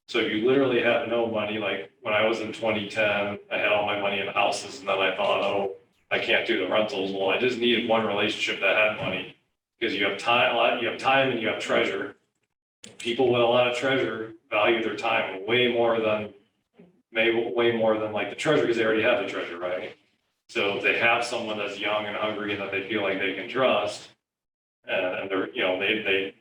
So if you literally have no money, like when I was in 2010, I had all my money in houses and then I thought, oh, I can't do the rentals. Well, I just needed one relationship that had money because you have time, you have time and you have treasure. People with a lot of treasure value their time way more than like the treasure because they already have the treasure, right? So if they have someone that's young and hungry and that they feel like they can trust, and they're, you know, they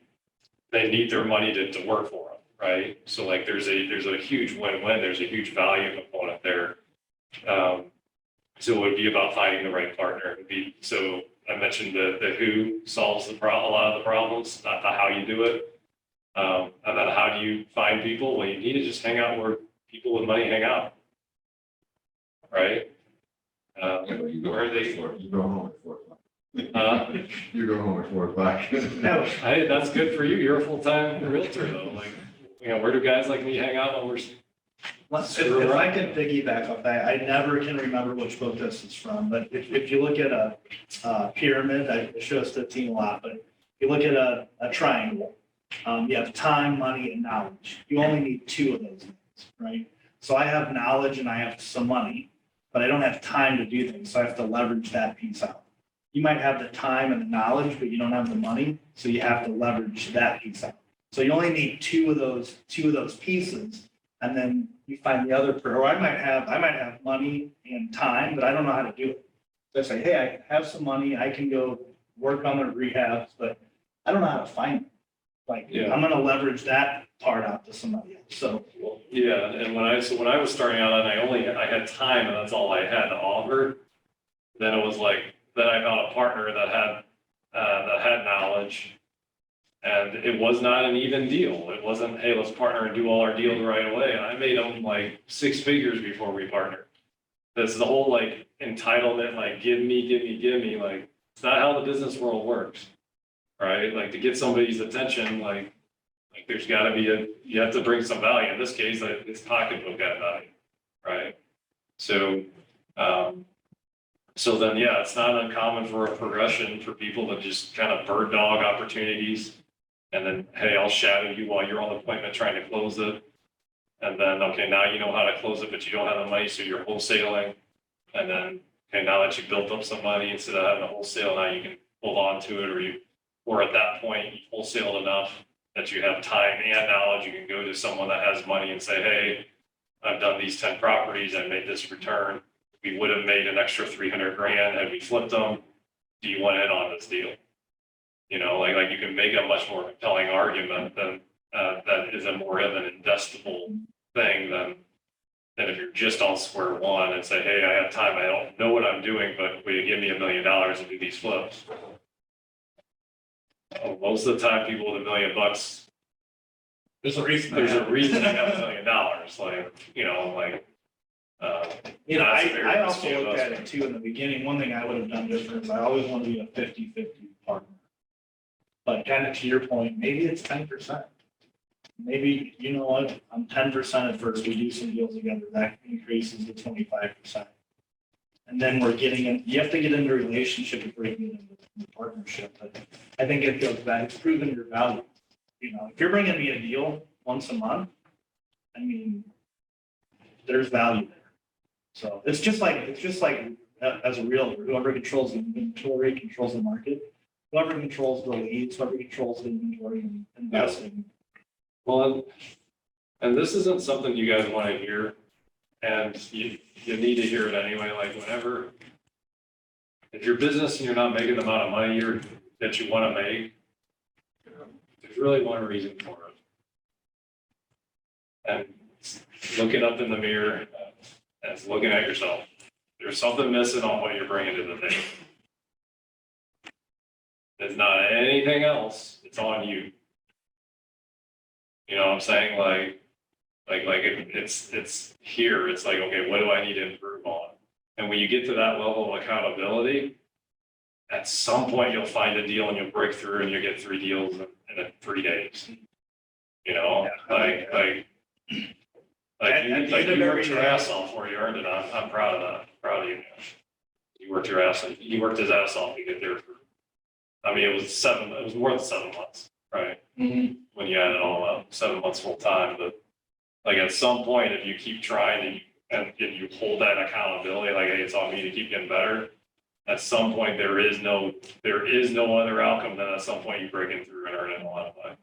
need their money to work for them, right? So like there's a huge win-win, there's a huge value component there. So it would be about finding the right partner. It would be, so I mentioned the who solves a lot of the problems, not the how you do it. And then how do you find people? Well, you need to just hang out where people with money hang out, right? You go Where are they? You go home at 4 o'clock. Uh, You go home at 4 o'clock. No, Hey, that's good for you. You're a full-time realtor though. Like, you know, where do guys like me hang out when we're, if I could piggyback off that, I never can remember which book this is from, but if you look at a pyramid, I show this to the team a lot, but if you look at a triangle, you have time, money, and knowledge. You only need two of those things, right? So I have knowledge and I have some money, but I don't have time to do things, so I have to leverage that piece out. You might have the time and the knowledge, but you don't have the money, so you have to leverage that piece out. So you only need two of those pieces, and then you find the other, or I might have money and time, but I don't know how to do it. So I say, hey, I have some money, I can go work on the rehabs, but I don't know how to find it. Like, Yeah. I'm gonna leverage that part out to somebody else, so. yeah, and when I was starting out and I had time and that's all I had to offer, then it was like, then I found a partner that had knowledge. And it was not an even deal. It wasn't, hey, let's partner and do all our deals right away. And I made them like 6 figures before we partnered. That's the whole like entitlement, like give me, like it's not how the business world works, right? Like to get somebody's attention, like there's gotta be you have to bring some value. In this case, like it's pocketbook that value, right? So, so then, yeah, it's not uncommon for a progression for people to just kind of bird dog opportunities. And then, hey, I'll shadow you while you're on appointment trying to close it. And then, okay, now you know how to close it, but you don't have the money, so you're wholesaling. And then, okay, now that you built up some money, instead of having a wholesale, now you can hold on to it, or at that point, you wholesaled enough that you have time and knowledge. You can go to someone that has money and say, hey, I've done these 10 properties, I made this return. We would have made an extra 300 grand had we flipped them. Do you want in on this deal? You know, like you can make a much more compelling argument than that is a more of an investable thing than if you're just on square one and say, hey, I have time, I don't know what I'm doing, but will you give me $1 million and do these flips? Well, most of the time, people with $1 million, There's a reason. there's a reason they have $1 million. Like, you know, like. You know, that's a very I also risky looked at investment. it too in the beginning. One thing I would have done different is I always want to be a 50-50 partner. But kind of to your point, maybe it's 10%. Maybe, you know what, I'm 10% at first, we do some deals together, that increases to 25%. And then we're getting in, you have to get into a relationship to bring it into the partnership. But I think it goes back, it's proven your value. You know, if you're bringing me a deal once a month, I mean, there's value there. So it's just like as a realtor, whoever controls the inventory controls the market. Whoever controls the leads, whoever controls the inventory and investing. Well, and this isn't something you guys want to hear, and you need to hear it anyway. Like whenever, if your business and you're not making the amount of money that you want to make, there's really one reason for it. And looking up in the mirror and looking at yourself. There's something missing on what you're bringing to the table. It's not anything else, it's on you. You know what I'm saying? It's here, it's like, okay, what do I need to improve on? And when you get to that level of accountability, at some point you'll find a deal and you'll break through and you'll get 3 deals in 3 days. You know, you worked your ass off before you earned it. I'm proud of that. Proud of you. You worked your ass, he worked his ass off to get there. I mean, it was more than 7 months, right? When you add it all up, 7 months full time, but like at some point, if you keep trying and you hold that accountability, like, hey, it's on me to keep getting better. At some point, there is no other outcome than at some point you breaking through and earning a lot of money.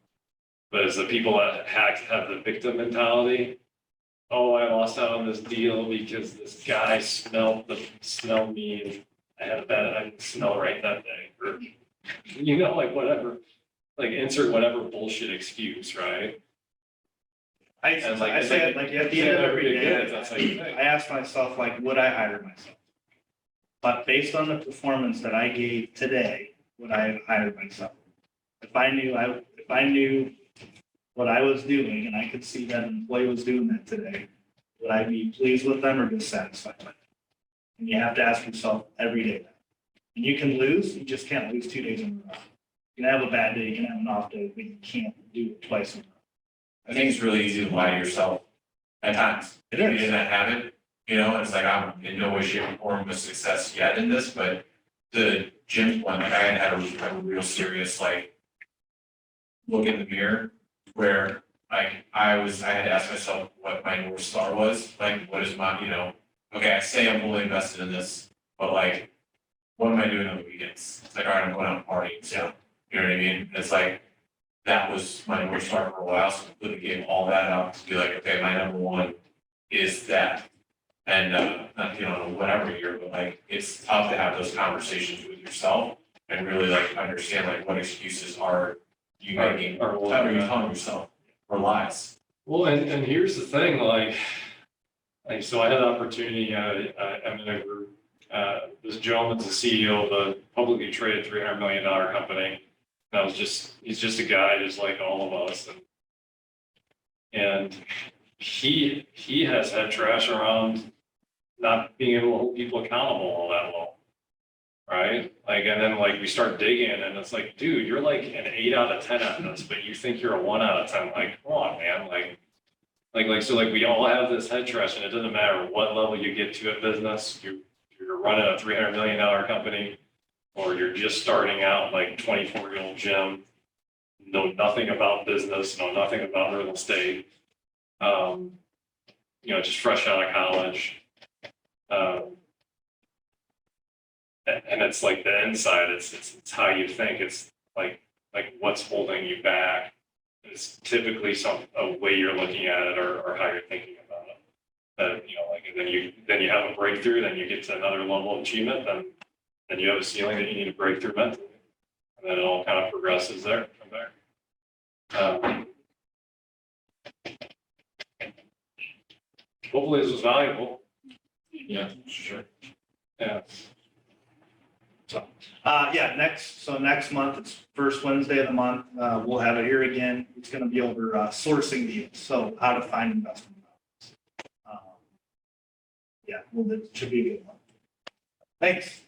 But it's the people that have the victim mentality. Oh, I lost out on this deal because this guy smelled me and I didn't smell right that day. Or, you know, like whatever, like insert whatever bullshit excuse, right? I say it like at the end of every day, That's how you think. I ask myself, like, would I hire myself? But based on the performance that I gave today, would I have hired myself? If I knew what I was doing and I could see that an employee was doing that today, would I be pleased with them or dissatisfied with them? And you have to ask yourself every day that. And you can lose, you just can't lose 2 days in a row. You can have a bad day, you can have an off day, but you can't do it twice in a row. I think it's really easy to lie to yourself at times. It If is. you're in that habit, you know, and it's like, I'm in no way, shape, or form a success yet in this, but the gym one, like I had a real serious, like, look in the mirror where like I had to ask myself what my North Star was, like, what is my, you know, okay, I say I'm fully invested in this, but like, what am I doing on the weekends? It's like, all right, I'm going out partying, so, you know what I mean? It's like, that was my North Star for a while, so I completely gave all that up to be like, okay, my number one is that. And, not, you know, whatever year, but like, it's tough to have those conversations with yourself and really like understand like what excuses are you making, or what are you telling yourself, or lies. Well, and here's the thing, like, so I had the opportunity, I'm in a group, this gentleman's the CEO of a publicly traded $300 million company. And he's just a guy just like all of us. And he has had trash around not being able to hold people accountable all that long. Right? Like, and then like we start digging and it's like, dude, you're like an 8 out of 10 at this, but you think you're a 1 out of 10. Like, come on, man. So like we all have this head trash and it doesn't matter what level you get to at business. You're running a $300 million company, or you're just starting out like 24-year-old Jim, know nothing about business, know nothing about real estate. You know, just fresh out of college. And it's like the inside, it's how you think. It's like what's holding you back. It's typically a way you're looking at it or how you're thinking about it. That, you know, like, and then you have a breakthrough, then you get to another level of achievement, then you have a ceiling that you need to break through mentally. And then it all kind of progresses there from there. Hopefully this was valuable. Yeah, sure. Yeah. Next month, it's first Wednesday of the month, we'll have it here again. It's gonna be over, sourcing deals, so how to find investment. It should be a good one. Thanks.